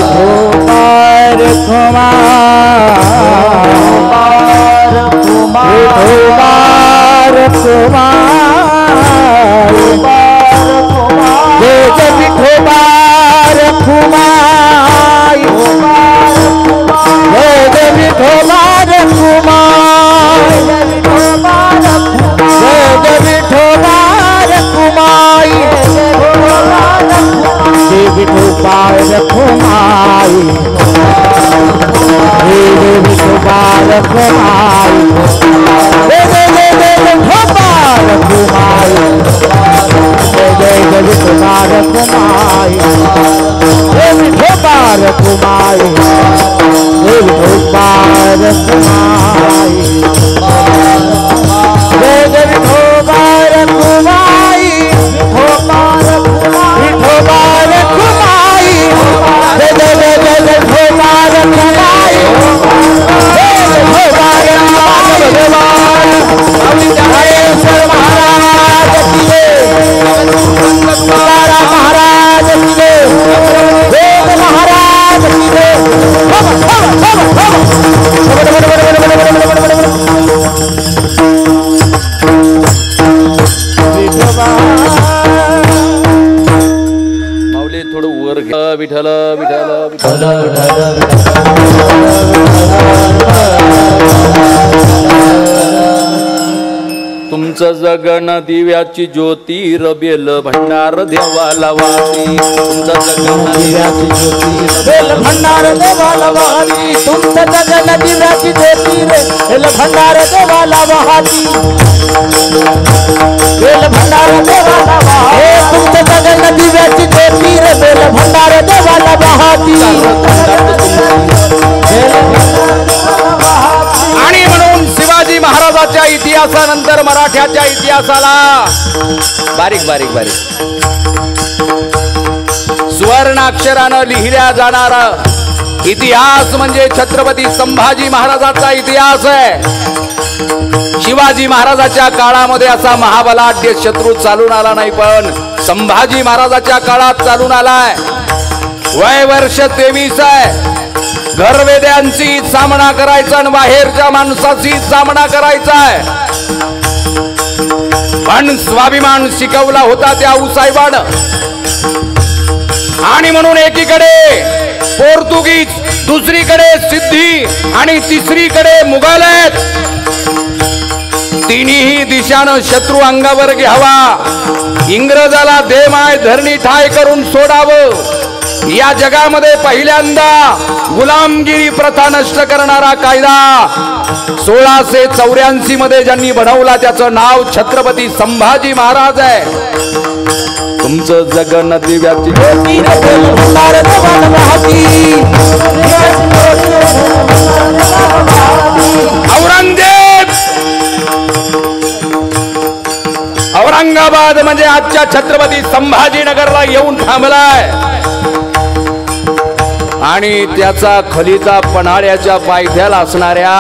विठोबा रखुमाई, जय जय विठोबा रखुमाई, जय जय विठोबा रखुमाई. रखुमाई जय जय जय जय विठोबा रखुमाई जय जय जय विठोबा रखुमाई जय विठोबा रखुमाई जय विठोबा रखुमाई जय जय विठोबा रखुमाई विठोबा रखुमाई जय जय जय जय विठोबा रखुमाई विठोबा हरेश्वर महाराज की जय तुकाराम महाराज की जय वेद महाराज की जय माऊली थोडं वर घ्या विठ्ठल विठ्ठल विठ्ठल तुमचं जगन दिव्याची ज्योती रबेल भंडार देवाला वाटी तुमचं जगन दिव्याची ज्योती बेल भंडार देवाला वाटी तुमचं जगन दिव्याची ज्योती रे बेल भंडार देवाला वाटी बेल भंडार देवाला वाटी तुमचं जगन दिव्याची ज्योती रे बेल भंडार देवाला वाटी आणि म्हणून शिवाजी महाराजांच्या इतिहासानंतर मराठ्याच्या इतिहासाला बारीक बारीक बारीक सुवर्ण अक्षरानं लिहिल्या जाणारा इतिहास म्हणजे छत्रपती संभाजी महाराजांचा इतिहास आहे. शिवाजी महाराजांच्या काळामध्ये असा महाबलाढ्य शत्रू चालून आला नाही, पण संभाजी महाराजांच्या काळात चालून आलाय. वय वर्ष 23 आहे. घरवेद्यांची सामना करायचा आणि बाहेरच्या माणसाची सामना करायचा आहे. पण स्वाभिमान शिकवला होता त्या आऊसाहेबानं. आणि म्हणून एकीकडे पोर्तुगीज, दुसरीकडे सिद्धी आणि तिसरीकडे मुघल आहेत. तिन्ही दिशानं शत्रू अंगावर घ्यावा, इंग्रजाला देमाय धरणी ठाय करून सोडावं. या जगामध्ये पहिल्यांदा गुलामगिरी प्रथा नष्ट करणारा कायदा 1684 मध्ये ज्यांनी बनवला त्याचं नाव छत्रपती संभाजी महाराज आहे. तुमचं जगन दिव्याची ज्योती औरंगजेब, औरंगाबाद म्हणजे आजच्या छत्रपती संभाजीनगरला येऊन थांबलाय. आणि त्याचा खलिता पन्हाळ्याच्या पायथ्याला असणाऱ्या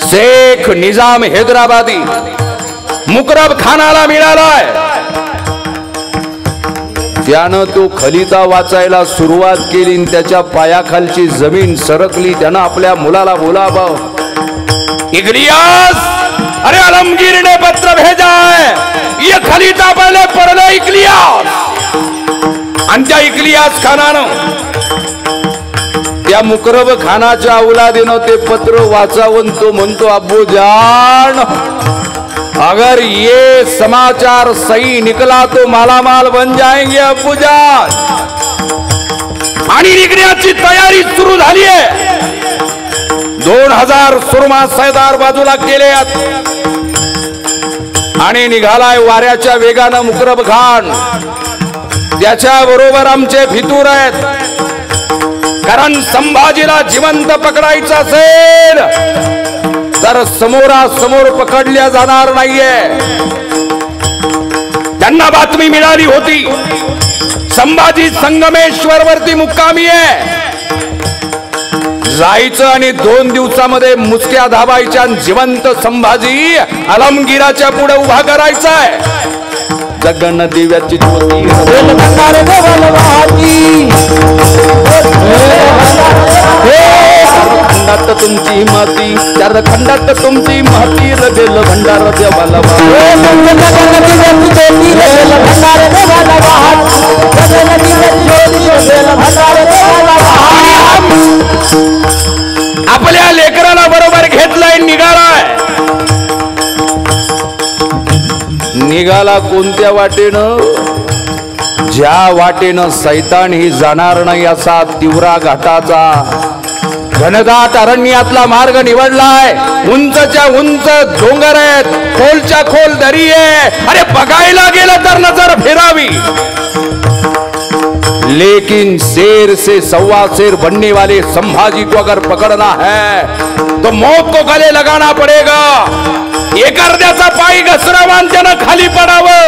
शेख निजाम हैदराबादी मुकरब खानाला मिळालाय. त्यानं तो खलिता वाचायला सुरुवात केली, त्याच्या पायाखालची जमीन सरकली. त्यानं आपल्या मुलाला बोलावं, इग्लियास, अरे आलमगीर ने पत्र भेजा है, ये खलिता पहले पढ़ ले इग्लियास. आणि त्या इग्लियास खानानं त्या मुकरब खानाच्या औलादीनं ते पत्र वाचावून तो म्हणतो, अब्बू जान, अगर ये समाचार सही निकला तो मालामाल बन जाएंगे अब्बू जान. आणि निघण्याची तयारी सुरू झाली आहे. 2000 सुरमा सरदार बाजूला केले आणि निघालाय वाऱ्याच्या वेगानं मुकरब खान. त्याच्या बरोबर आमचे फितूर आहेत. कारण संभाजीला जिवंत पकडायचं असेल तर समोरासमोर पकडल्या जाणार नाहीये. त्यांना बातमी मिळाली होती संभाजी संगमेश्वर वरती मुक्कामी आहे. जायचं आणि 2 दिवसामध्ये मुसक्या धाबायच्या, जिवंत संभाजी आलमगीराच्या पुढे उभा करायचा आहे. जगन दिव्याची ज्योती खंडात तुमची माती, चार खंडात तुमची माती, रबेल भंडार देवाला आपल्या लेकराला बरोबर घेतलाय, निघालाय. निघाला कोणत्या वाटेनं? ज्या वाटेनं सैतान ही जाणार नाही असा तिवरा घाटाचा घनदाट अरण्यातला मार्ग निवडलाय. उंचच्या उंच डोंगर आहेत, खोलच्या खोल दरी आहे. अरे बघायला गेलं तर नजर फिरावी. लेकिन शेर से सवा शेर बनने वाले संभाजी को अगर पकड़ना है तो मौत को गले लगाना पड़ेगा. एक अर्ध्याचा पाय घसरावान त्यानं खाली पडावं.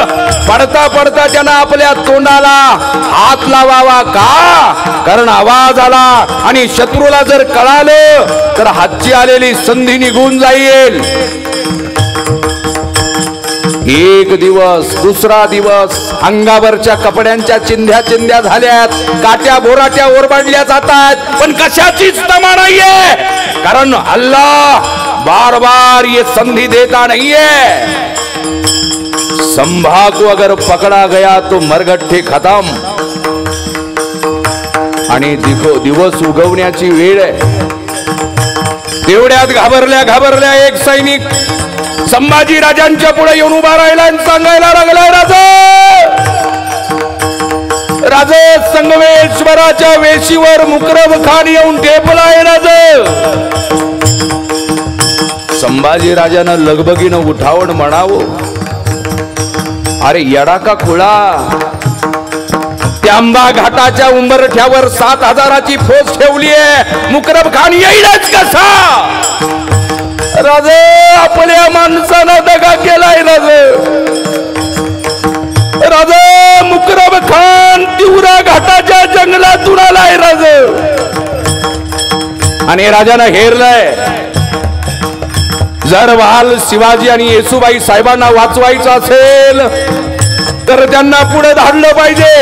पडता पडता त्यानं आपल्या तोंडाला हात लावावा. का? कारण आवाज आला आणि शत्रूला जर कळालं तर हातची आलेली संधी निघून जाईल. एक दिवस, दुसरा दिवस, अंगावरच्या कपड्यांच्या चिंध्या चिंध्या झाल्यात, काट्या बोराट्या ओरबाडल्या जातात, पण कशाचीच तमा नाहीये. कारण अल्लाह बार बार ये संधि देता नहीं है. संभा को अगर पकड़ा गया तो मरगट्ठे खत्म. आणि दिवस उगवण्याची वेळ आहे. तेवढ्यात घाबरल्या घाबरल्या एक सैनिक संभाजी राजांच्या पुढे येऊन उभा राहिला आणि सांगायला लागलाय, राजे संगमेश्वराच्या वेशीवर मुकरब खान येऊन टेपलाय. राजे संभाजी राजानं लगबगीनं उठावून म्हणावं, अरे येडा का खुळा, त्यांबा घाटाच्या उंबरठ्यावर 7,000ची फौज ठेवली आहे, मुकरब खान येईलच कसा? राजे आपल्या माणसानं दगा केलाय. राजे मुकरब खान तिवरा घाटाच्या जंगलातून आलाय. राजे आणि राजानं हेरलंय, जर वाल शिवाजी आणि येसुबाई साहेबांना वाचवायचं असेल तर त्यांना पुढे धाडलं पाहिजे.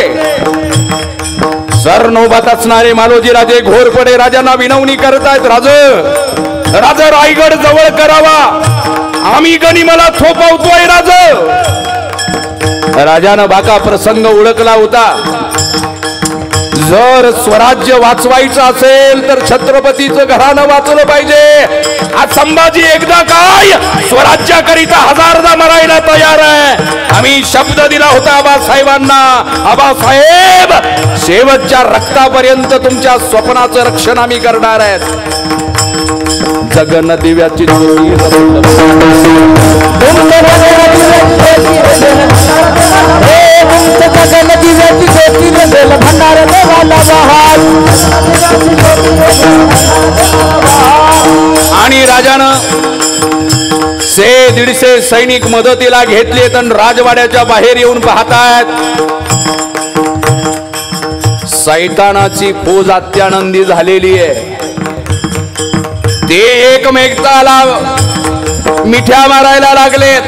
सर नौबत असणारे मालोजी राजे घोरपडे राजांना विनवणी करतायत, राजा रायगड जवळ करावा, आम्ही गनिमाला थोपवतोय. राजानं बाका प्रसंग ओळखला होता. जर स्वराज्य वाचवायचं असेल तर छत्रपतीचं घराणं वाचलं पाहिजे. आज संभाजी एकदा काय स्वराज्याकरिता 1000दा मरायला तयार आहे. आम्ही शब्द दिला होता आबासाहेबांना, आबासाहेब शेवटच्या रक्तापर्यंत तुमच्या स्वप्नाचं रक्षण आम्ही करणार आहेत. जगन दिव्याची आणि राजानं 100-150 सैनिक मदतीला घेतले तर राजवाड्याच्या बाहेर येऊन पाहतायत. सैतानाची फौज अत्यानंदी झालेली आहे. ते एकमेकाला मिठ्या मारायला लागलेत.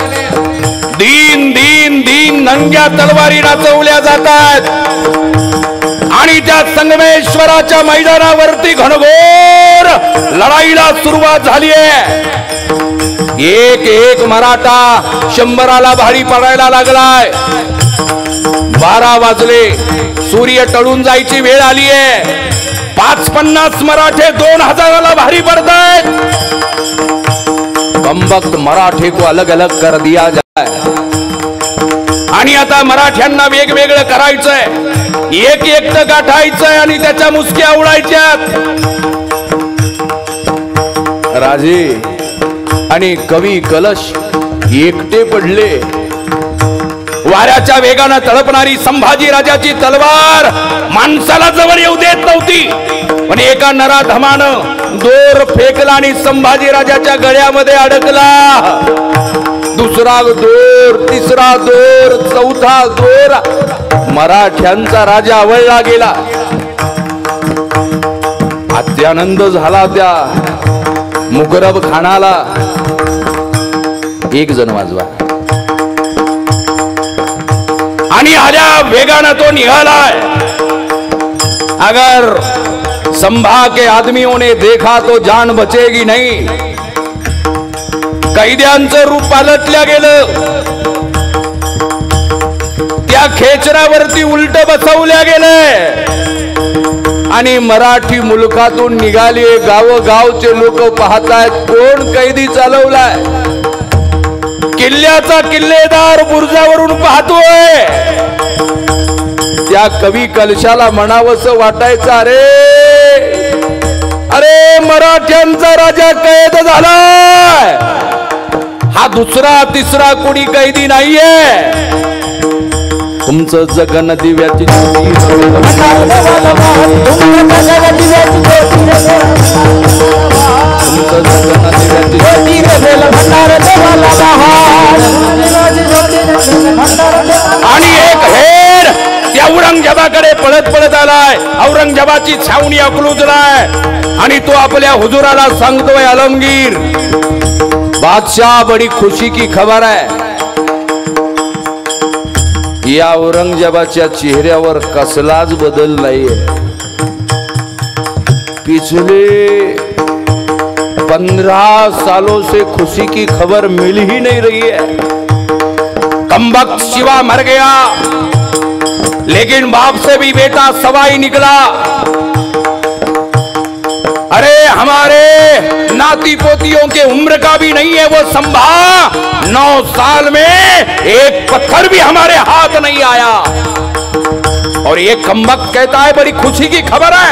दिन दिन दिन नंग्या तलवारी नाचवल्या जातात आणि त्या संगमेश्वराच्या मैदानावरती घनघोर लढाईला सुरुवात झाली आहे. एक एक मराठा 100ला भारी पडायला लागलाय. 12 वाजले, सूर्य टळून जायची वेळ आली आहे. 550 मराठे 2000ला भारी पडतायत. कमबख्त मराठे को अलग अलग कर दिया जाए. आणि आता मराठ्यांना वेगवेगळं करायचंय, एक एकटं गाठायचंय आणि त्याच्या मुसक्या उडायच्यात. राजे आणि कवी कलश एकटे पडले. वाऱ्याच्या वेगानं तळपणारी संभाजी राजाची तलवार माणसाला जवळ येऊ देत नव्हती. पण एका नराधमानं दोर फेकला आणि संभाजी राजाच्या गळ्यामध्ये अडकला. दुसरा दोर, तिसरा दोर, चौथा दोर, मराठ्यांचा राजा आवळला गेला. अत्यानंद झाला त्या मुकरब खानाला. एक जण वाजवा आणि आल्या वेगानं तो निघालाय. अगर संभा के आदमियों ने देखा तो जान बचेगी नहीं. कैद्यांचं रूप पालटल्या गेलं. त्या खेचरावरती उलट बसवल्या गेले आणि मराठी मुलखातून निघाली. गावोगावचे लोक पाहतायत कोण कैदी चालवलाय. किल्ल्याचा किल्लेदार बुर्जावरून पाहतोय. त्या कवी कलशाला म्हणावंसं वाटायचं, अरे अरे मराठ्यांचा राजा कैद झालाय, हा दुसरा तिसरा कोणी कैदी नाहीये. तुमचं जगन दिव्याची ज्योती आणि एक हेर त्या औरंगजेबाकडे पळत पळत आलाय. औरंगजेबाची छावणी अकलूजलाय आणि तो आपल्या हुजुराला सांगतोय, आलमगीर बादशाह बड़ी खुशी की खबर है. या औरंगजेबाच्या चेहऱ्यावर कसलाच बदल नाहीये. पिछले 15 सालों से खुशी की खबर मिल ही नहीं रही है. कमबख्त शिवा मर गया, लेकिन बाप से भी बेटा सवाई निकला. अरे हमारे नाती पोतियों के उम्र का भी नहीं है वो संभा. 9 साल में एक पत्थर भी हमारे हाथ नहीं आया. और ये कमबख्त कहता है बड़ी खुशी की खबर है.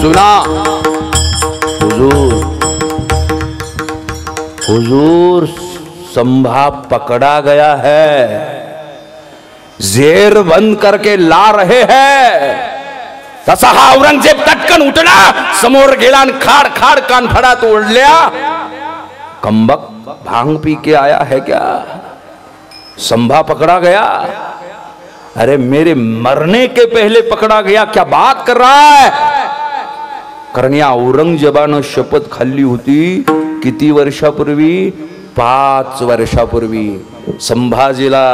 सुना हुजूर, हुजूर संभा पकड़ा गया है, जेर बंद करके ला रहे हैं. तसा हा औरंगजेब तटकन उठला, समोर गेला आणि खाड खाड कानफडात ओढल्या. कमबख्त भांग पी के आया है क्या? संभा पकड़ा गया? अरे मेरे मरने के पहले पकड़ा गया, क्या बात कर रहा है? कारण या औरंगजेबानं शपथ खाल्ली होती किती वर्षापूर्वी? 5 वर्षापूर्वी. संभाजीला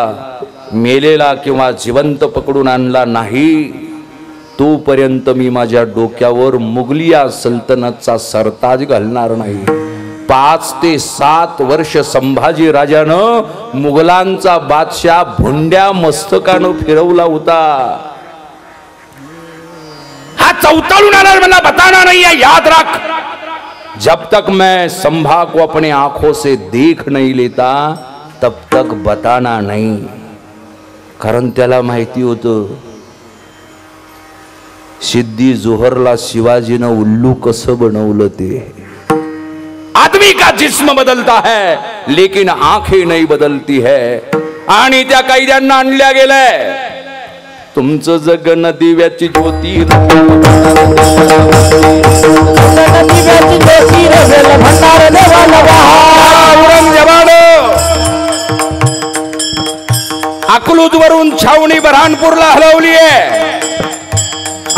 मेलेला किंवा जिवंत पकडून आणला नाही तोपर्यंत मी माझ्या डोक्यावर मुघलिया सल्तनतचा सरताज घालणार नाही. 5 ते 7 वर्ष संभाजी राजानं मुघलांचा बादशाह भुंड्या मस्तकानं फिरवला होता. हा चौताळून आला मला बताना नहीं है, याद रख. जब तक मैं संभा को अपने आंखों से देख नहीं लेता तब तक बताना नहीं. कारण त्याला माहिती होतं सिद्धी जोहरला शिवाजीनं उल्लू कसं बनवलं ते. आदमी का जिस्म बदलता है लेकिन आंखें नहीं बदलती है. आणि त्या कैद्यांना आणल्या गेलंय. तुमचं जगन दिव्याची ज्योती अकलूज वरून छावणी बऱ्हाणपूरला हलवली आहे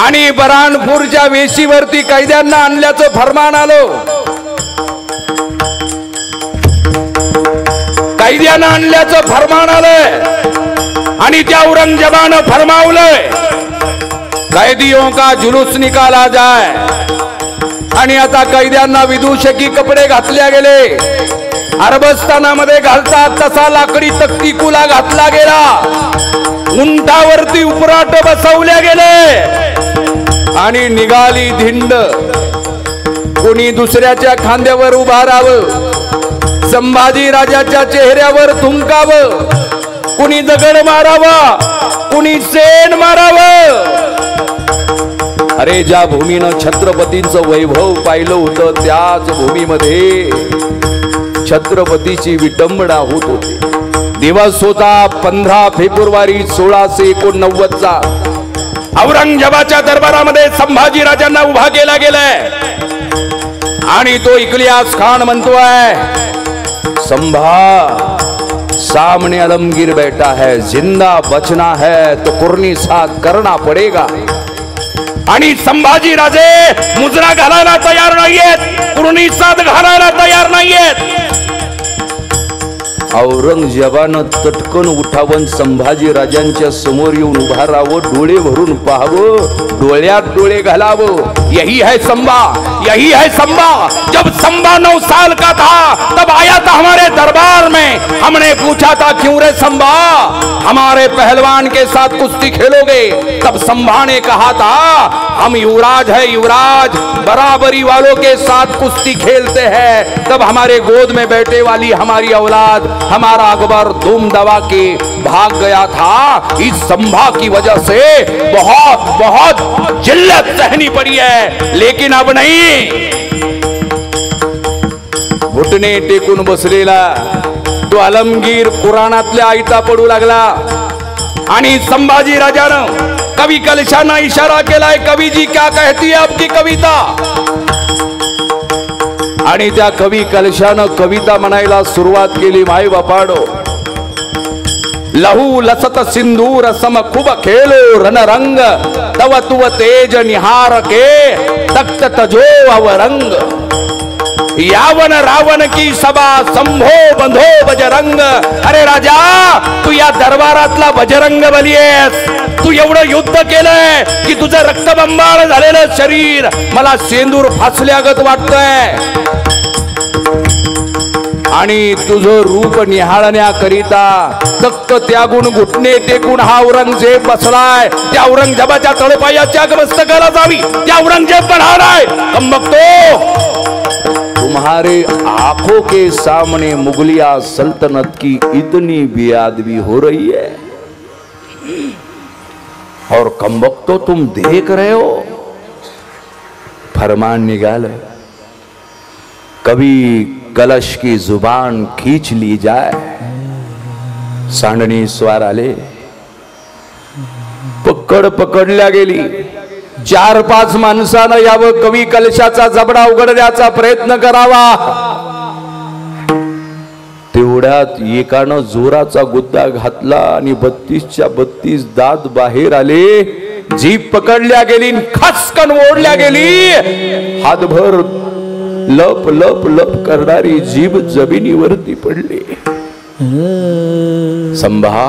आणि बऱ्हाणपूरच्या वेशीवरती कैद्यांना आणल्याचं फरमान आलं. कैद्यांना आणल्याचं फरमान आलंय आणि त्या औरंगजेबानं फरमावलंय कैदियों का जुलूस निकाला जाए. आणि आता कैद्यांना विदूषकी कपडे घातल्या गेले. अरबस्तानामध्ये घालतात तसा लाकडी तक्तीकुला घातला गेला. उंटावरती उपराट बसवल्या गेले आणि निघाली धिंड. कोणी दुसऱ्याच्या खांद्यावर उभा राहावं, संभाजी राजाच्या चेहऱ्यावर थुंकावं, कुणी दगड मारावा, कुणी सेन मारावं. अरे ज्या भूमीनं छत्रपतींचं वैभव पाहिलं होतं त्याच भूमीमध्ये छत्रपतीची विटंबना होत होती. दिवस होता 15 फेब्रुवारी 1689चा. औरंगजेबाच्या दरबारामध्ये संभाजी राजांना उभा केला गेलाय आणि तो इलियास खान म्हणतोय संभा सामने आलमगीर बैठा है, जिंदा बचना है तो कुर्नी साथ करना पड़ेगा. आणि संभाजी राजे मुजरा घालायला तयार नाहीयेत, कुर्नी साथ घालायला तयार नाहीयेत. औरंगजेबानं तटकन उठावून संभाजी राजांच्या समोर येऊन उभा राहावं, डोळे भरून पाहावं, डोळ्यात डोळे घालावं. यही है संभा, यही है संभा. जब संभा 9 साल का था तब आया था हमारे दरबार में. हमने पूछा था क्यों रे संभा हमारे पहलवान के साथ कुश्ती खेलोगे? तब संभा ने कहा था हम युवराज है युवराज, बराबरी वालों के साथ कुश्ती खेलते हैं. तब हमारे गोद में बैठे वाली हमारी औलाद हमारा अकबर धूम दबा के भाग गया था. इस संभा की वजह से बहुत बहुत जिल्लत सहनी पड़ी है. है, लेकिन अब नहीं. घुटणे टेकून बसलेला तो आलमगीर पुराणातल्या आयता पडू लागला आणि संभाजी राजानं कवी कलशांना इशारा केलाय, कवी जी क्या कहती है आपकी कविता. आणि त्या कवी कलशानं कविता म्हणायला सुरुवात केली. माय बापाडो, लहू लसत सिंदूर सम खूब खेलो रणरंग, तव तुव तेज निहार के तख्त तजो अवरंग. यावन रावण की सभा संभो बंधो बजरंग. अरे राजा, तू या दरबारातला बजरंग बली आहेस. तू एवढं युद्ध केलंय की तुझं रक्तबंबाळ झालेलं शरीर मला सेंदूर फासल्यागत वाटतंय. आणि तुझं रूप निहाळण्याकरिता तक्क त्यागून घुटणे टेकून हा औरंगजेब बसलाय. त्या औरंगजेबाच्या तळपायाच्या मस्तकाला जावी त्या औरंगजेब म्हणालाय, कमबख्तो, तुम्हारे आंखों के सामने मुगलिया सल्तनत की इतनी बेअदबी हो रही है और कमबख्तो तुम देख रहे हो. फरमान निकाल, कभी कलश की जुबान खींच ली जाए. सांडणी स्वार आले, पकडल्या गेली. 4-5 माणसानं यावं, कवी कलशाचा जबडा उघडण्याचा प्रयत्न करावा. तेवढ्यात एकानं जोराचा गुद्दा घातला आणि 32च्या 32 दात बाहेर आले. जीभ पकडल्या गेली, खसकन ओढल्या गेली. हातभर लप लप लप करणारी जीभ जमिनीवरती पडली. संभा,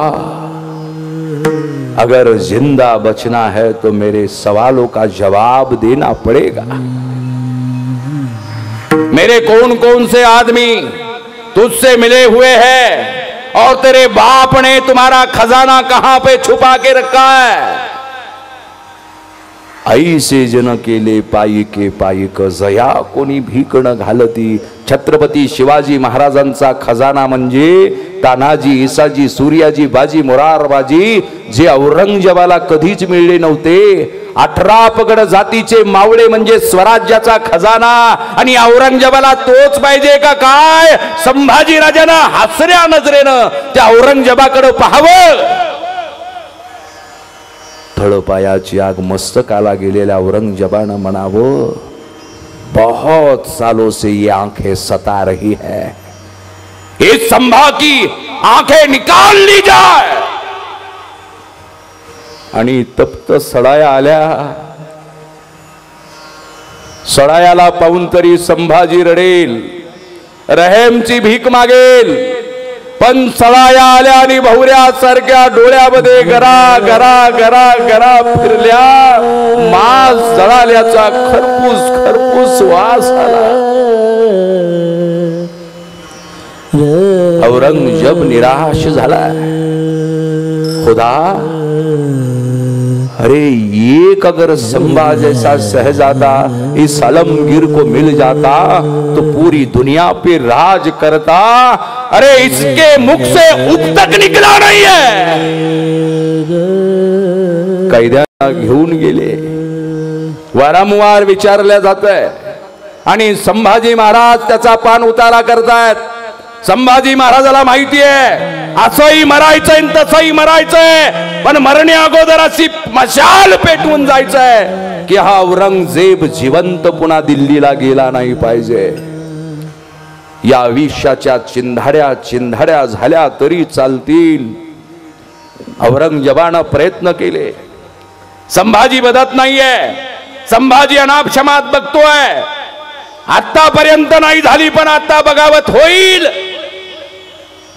अगर जिंदा बचना है तो मेरे सवालों का जवाब देना पड़ेगा. मेरे कौन कौन से आदमी तुझसे मिले हुए हैं और तेरे बाप ने तुम्हारा खजाना कहां पे छुपा के रखा है. ऐसे जन केले पायिके पायिक, जया कोणी भीकण घालती. छत्रपती शिवाजी महाराजांचा खजाना म्हणजे तानाजी, ईसाजी, सूर्याजी, बाजी, मोरारबाजी, जे औरंगजेबाला कधीच मिळले नव्हते. 18 पगड जातीचे मावळे म्हणजे स्वराज्याचा खजाना. आणि औरंगजेबाला तोच पाहिजे का काय. संभाजी राजानं हसऱ्या नजरेनं त्या औरंगजेबाकडे पाहावं. तळपायाची आग मस्तकाला गेलेल्या औरंगजेबानं म्हणावं, बहुत सालों से ये आंखें सता रही है, इस संभा की आंखें निकाल ली जाए. आणि तप्त सडाया आल्या. सडायाला पाहून तरी संभाजी रडेल, रहेमची भीक मागेल. पण सडाया आल्या आणि भवऱ्यासारख्या डोळ्यामध्ये गरा गरा गरा गरा फिरल्या. मांस जळाल्याचा खरपूस खरपूस वास आला. औरंगजेब निराश झाला. खुदा, अरे एक अगर संभा जैसा शहजादा इस आलमगीर को मिल जाता तो पूरी दुनिया पे राज करता. अरे इसके मुख से उप तक निकला नहीं है. कैद्यांना घेऊन गेले. वारंवार विचारल्या जातंय आणि संभाजी महाराज त्याचा पान उतारा करतायत. संभाजी महाराजाला माहिती आहे असंही मरायचंय तसंही मरायचंय, पण मरणे अगोदर अशी मशाल पेटवून जायचंय की हा औरंगजेब जिवंत पुन्हा दिल्लीला गेला नाही पाहिजे. या आयुष्याच्या चिंधाड्या चिंधाड्या झाल्या तरी चालतील. औरंगजेबानं प्रयत्न केले. संभाजी बदत नाहीये. संभाजी अनापशमात बघतोय. आतापर्यंत नाही झाली पण आता बगावत होईल.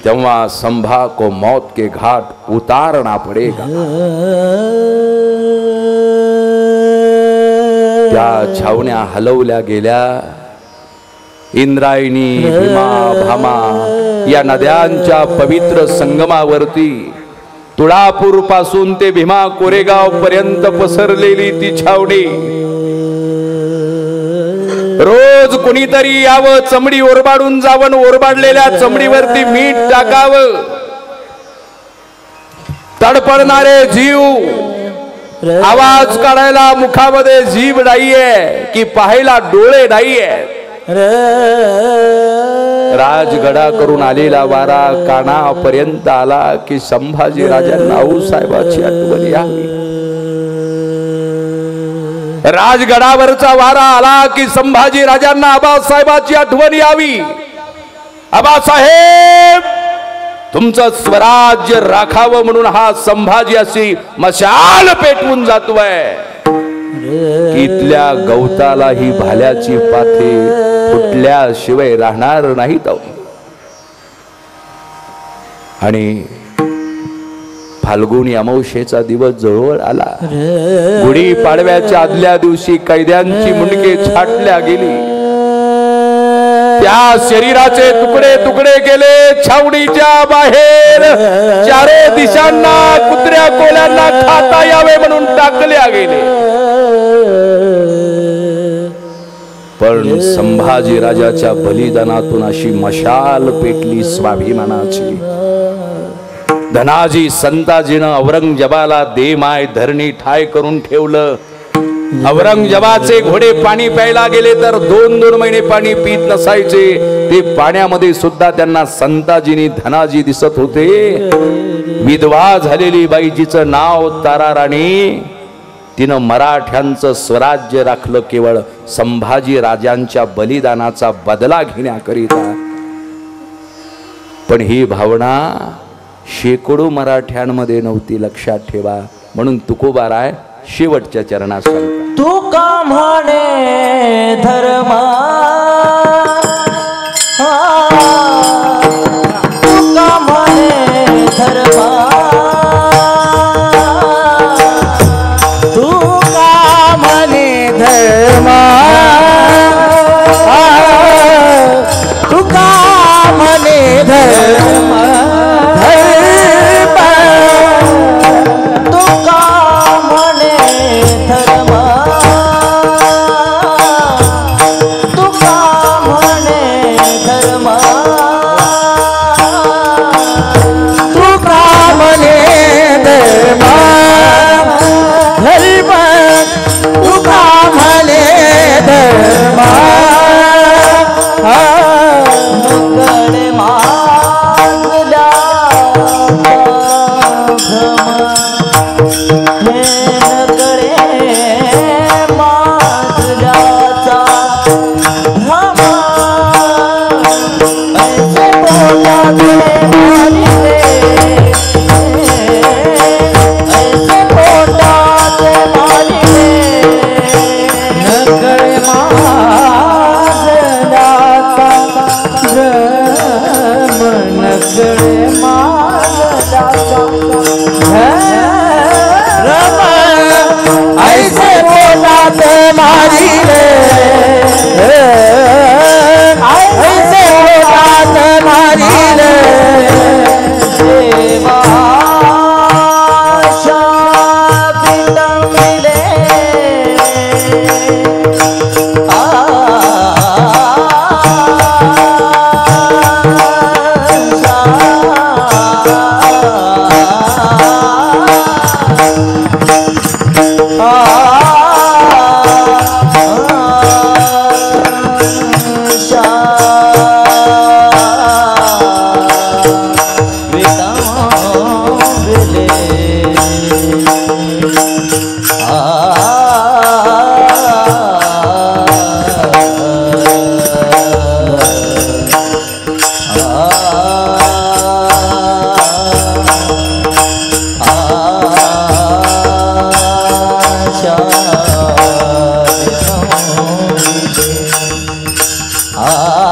तेव्हा संभा को मौत के घाट उतारना पड़ेगा. त्या छावण्या हलवल्या गेल्या. इंद्रायणी, भीमा, भामा या नद्यांच्या पवित्र संगमावरती तुळापूर पासून ते भीमा कोरेगाव पर्यंत पसरलेली ती छावणी. रोज कुणीतरी यावं, चमडी ओरबाडून जावं, ओरबाडलेल्या चमडीवरती मीठ टाकावं. तडपडणारे जीव आवाज काढायला मुखामध्ये जीभ नाहीये की पाहायला डोळे नाहीये. राजगडा करून आलेला वारा कानापर्यंत आला की संभाजी राजांना आऊसाहेबाची आठवण यावी. राजगडावरचा वारा आला की संभाजी राजांना आबासाहेबाची आठवण यावी. आबासाहेब तुमचं स्वराज्य राखावं म्हणून हा संभाजी अशी मशाल पेटवून जातोय. इथल्या गवताला ही भाल्याची पाथे फुटल्याशिवाय राहणार नाहीत. आणि फाल्गुनी अमावस्येचा दिवस जवळ आला. गुढी पाडव्याच्या आदल्या दिवशी कैद्यांची मुंडके छाटल्या गेली. त्या शरीराचे तुकडे तुकडे केले. छावणीच्या बाहेर चारे दिशांना कुत्र्या कोल्यांना खाता यावे म्हणून टाकल्या गेले. पण संभाजी राजाच्या बलिदानातून अशी मशाल पेटली स्वाभिमानाची. धनाजी संताजीनं औरंगजेबाला दे माय धरणी ठाय करून ठेवलं. औरंगजेबाचे घोडे पाणी प्यायला गेले तर 2-2 महिने पाणी पीत नसायचे. ते पाण्यामध्ये सुद्धा त्यांना संताजीनी धनाजी दिसत होते. विधवा झालेली बाईजीचं नाव ताराराणी. तिनं मराठ्यांचं स्वराज्य राखलं केवळ संभाजी राजांच्या बलिदानाचा बदला घेण्याकरिता. पण ही भावना शेकडो मराठ्यांमध्ये नव्हती, लक्षात ठेवा. म्हणून तुकोबाराय शेवटच्या चरणात सांगतात, तुका म्हणे धर्मा तुका म्हणे धर्मा तुका म्हणे धर्मा तुका म्हणे धर्मा Ah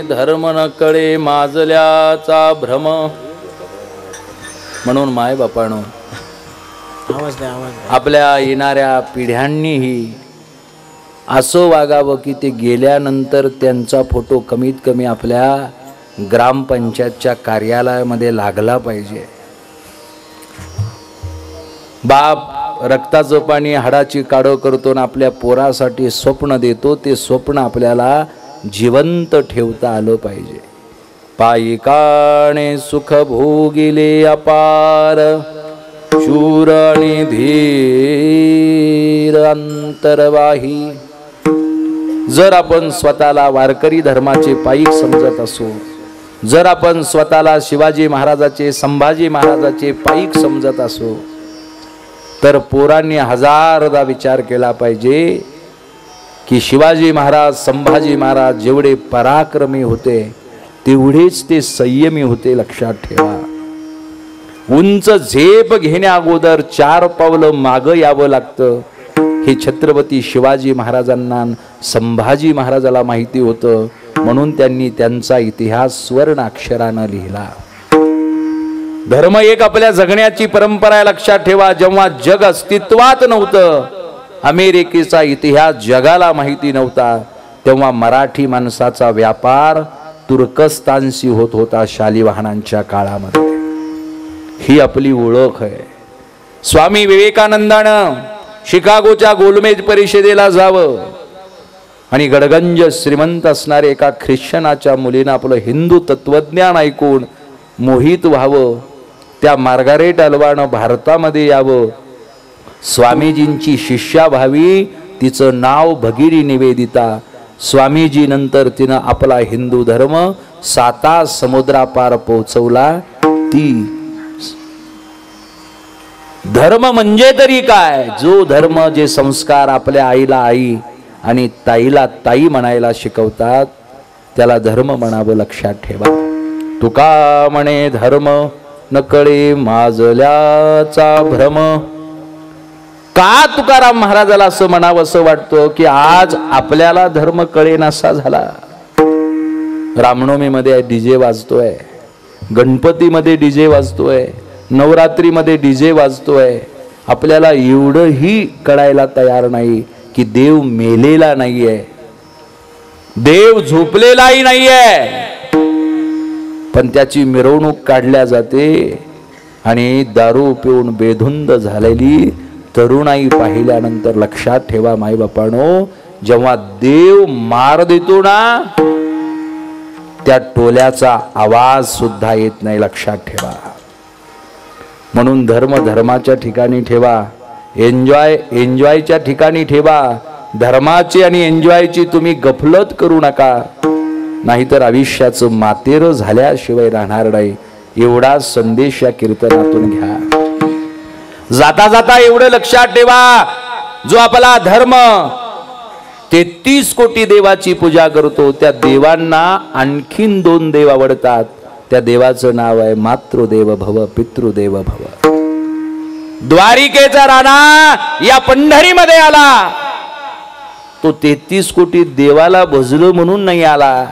धर्म न कळे माजल्याचा भ्रम. म्हणून माय बापानो आपल्या येणाऱ्या पिढ्यांनीही असं वागावं की ते गेल्यानंतर त्यांचा फोटो कमीत कमी आपल्या ग्रामपंचायतच्या कार्यालयामध्ये लागला पाहिजे. बाप रक्ताचं पाणी हाडाची काढो करतो आणि आपल्या पोरासाठी स्वप्न देतो, ते स्वप्न आपल्याला जिवंत ठेवता आलं पाहिजे. पायिकाने सुख भोगिले अपार, शूर आणि धीर अंतरवाही. जर आपण स्वतःला वारकरी धर्माचे पायिक समजत असो, जर आपण स्वतःला शिवाजी महाराजाचे, संभाजी महाराजाचे पायिक समजत असो, तर पोरांनी हजारदा विचार केला पाहिजे की शिवाजी महाराज, संभाजी महाराज जेवढे पराक्रमी होते तेवढेच ते संयमी होते. लक्षात ठेवा. उंच झेप घेण्या अगोदर 4 पावलं मागं यावं लागतं, हे छत्रपती शिवाजी महाराजांना, संभाजी महाराजाला माहिती होतं. म्हणून त्यांनी त्यांचा इतिहास स्वर्ण अक्षरानं लिहिला. धर्म एक आपल्या जगण्याची परंपरा आहे. लक्षात ठेवा. जेव्हा जग अस्तित्वात नव्हतं, अमेरिकेचा इतिहास जगाला माहिती नव्हता, तेव्हा मराठी माणसाचा व्यापार तुर्कस्तानशी होत होता शालिवाहनांच्या काळामध्ये. ही आपली ओळख आहे. स्वामी विवेकानंदानं शिकागोच्या गोलमेज परिषदेला जावं आणि गडगंज श्रीमंत असणारे एका ख्रिश्चनाच्या मुलीनं आपलं हिंदू तत्वज्ञान ऐकून मोहित व्हावं. त्या मार्गारेट अल्वानं भारतामध्ये यावं, स्वामीजींची शिष्या व्हावी. तिचं नाव भगिरी निवेदिता. स्वामीजी नंतर तिनं आपला हिंदू धर्म 7 समुद्रापार पोहोचवला. ती धर्म म्हणजे तरी काय? जो धर्म, जे संस्कार आपल्या आईला आई आणि ताईला ताई म्हणायला शिकवतात, त्याला धर्म म्हणावं. लक्षात ठेवा. तुका म्हणे धर्म नकळे माजल्याचा भ्रम. का तुकाराम महाराजाला असं म्हणावं असं वाटतं की आज आपल्याला धर्म कळेनासा झाला. रामनवमीमध्ये डीजे वाजतोय, गणपतीमध्ये डीजे वाजतोय, नवरात्रीमध्ये डीजे वाजतोय. आपल्याला एवढंही कळायला तयार नाही की देव मेलेला नाहीये, देव झोपलेलाही नाहीये, पण त्याची मिरवणूक काढल्या जाते. आणि दारू पिऊन बेधुंद झालेली तरुणाई पाहिल्यानंतर लक्षात ठेवा माईबापानो, जेव्हा देव मार देतो ना, त्या टोल्याचा आवाज सुद्धा येत नाही. लक्षात ठेवा. म्हणून धर्म धर्माच्या ठिकाणी ठेवा, एन्जॉयच्या ठिकाणी ठेवा. धर्माची आणि एन्जॉयची तुम्ही गफलत करू नका, नाहीतर आयुष्याचं मातेर झाल्याशिवाय राहणार नाही. एवढा संदेश या कीर्तनातून घ्या. जाता जाता एवढं लक्षात ठेवा, जो आपला धर्म 33 कोटी देवाची पूजा करतो, त्या देवांना आणखीन 2 देव आवडतात. त्या देवाचं नाव आहे मातृदेव भव, पितृदेव भव. द्वारिकेचा राणा या पंढरीमध्ये आला, तो 33 कोटी देवाला भजलो म्हणून नाही आला.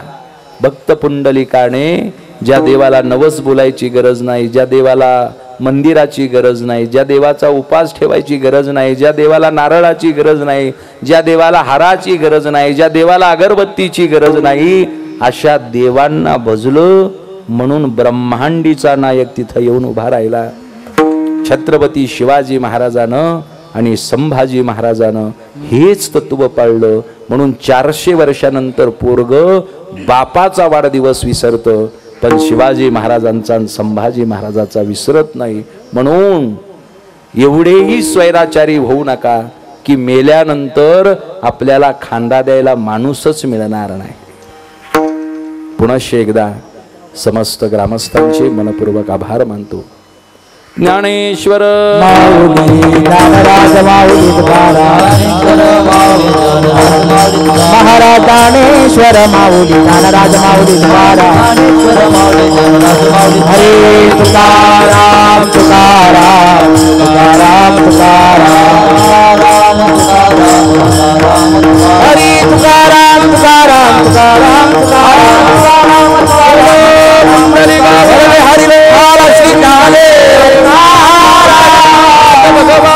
भक्त पुंडलिकाने ज्या देवाला नवस बोलायची गरज नाही, ज्या देवाला मंदिराची गरज नाही, ज्या देवाचा उपास ठेवायची गरज नाही, ज्या देवाला नारळाची गरज नाही, ज्या देवाला हाराची गरज नाही, ज्या देवाला अगरबत्तीची गरज नाही, अशा देवांना भजलो म्हणून ब्रह्मांडीचा नायक तिथं येऊन उभा राहिला. छत्रपती शिवाजी महाराजानं आणि संभाजी महाराजानं हेच तत्व पाळलं. म्हणून 400 वर्षानंतर पोरग बापाचा वाढदिवस विसरतं, पण शिवाजी महाराजांचा आणि संभाजी महाराजाचा विसरत नाही. म्हणून एवढेही स्वैराचारी होऊ नका की मेल्यानंतर आपल्याला खांदा द्यायला माणूसच मिळणार नाही. पुनश्च एकदा समस्त ग्रामस्थांचे मनपूर्वक आभार मानतो. ज्ञानेश्वर माऊली ज्ञानराज माऊली महाराज ज्ञानेश्वर माऊली ज्ञानराज माऊली महाराज. हरे तुकाराम तुकाराम तुकाराम तुकाराम, हरे तुकाराम तुकाराम तुकाराम तुकाराम. हरि हरि श्री काले भगवान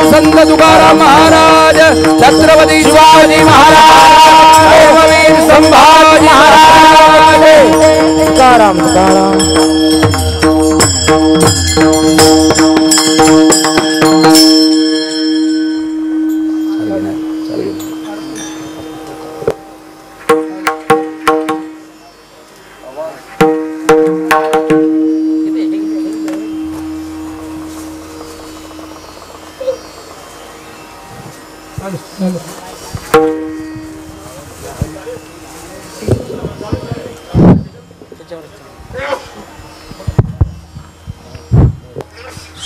संत तुकाराम महाराज, छत्रपती शिवाजी महाराज, धर्मवीर संभाजी महाराज. तुकाराम तुकाराम.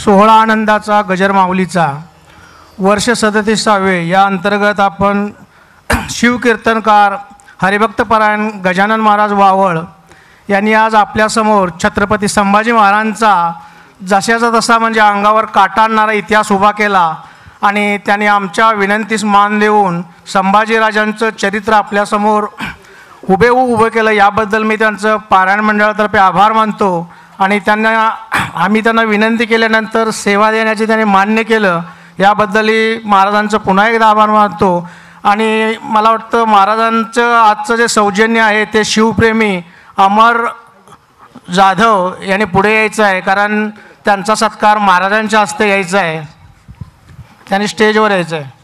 सोहळा आनंदाचा गजर माऊलीचा वर्ष 37 या अंतर्गत आपण शिवकीर्तनकार हरिभक्तपरायण गजानन महाराज वावळ यांनी आज आपल्यासमोर छत्रपती संभाजी महाराजांचा जशाचा तसा म्हणजे अंगावर काटा आणणारा इतिहास उभा केला आणि त्यांनी आमच्या विनंतीस मान देऊन संभाजीराजांचं चरित्र आपल्यासमोर उभं केलं. याबद्दल मी त्यांचं पारायण मंडळातर्फे आभार मानतो आणि आम्ही त्यांना विनंती केल्यानंतर सेवा देण्याचे त्यांनी मान्य केलं. याबद्दलही महाराजांचं पुन्हा एकदा आभार मानतो. आणि मला वाटतं महाराजांचं आजचं जे सौजन्य आहे ते शिवप्रेमी अमर जाधव यांनी पुढे यायचं आहे, कारण त्यांचा सत्कार महाराजांच्या हस्ते यायचा आहे. त्यांनी स्टेजवर यायचं आहे.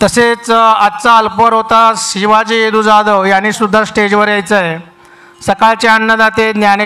तसेच आजचा अल्पवर होता शिवाजी येदू जाधव यांनी सुद्धा स्टेजवर यायचं आहे. सकाळचे अन्नदाते ज्ञाने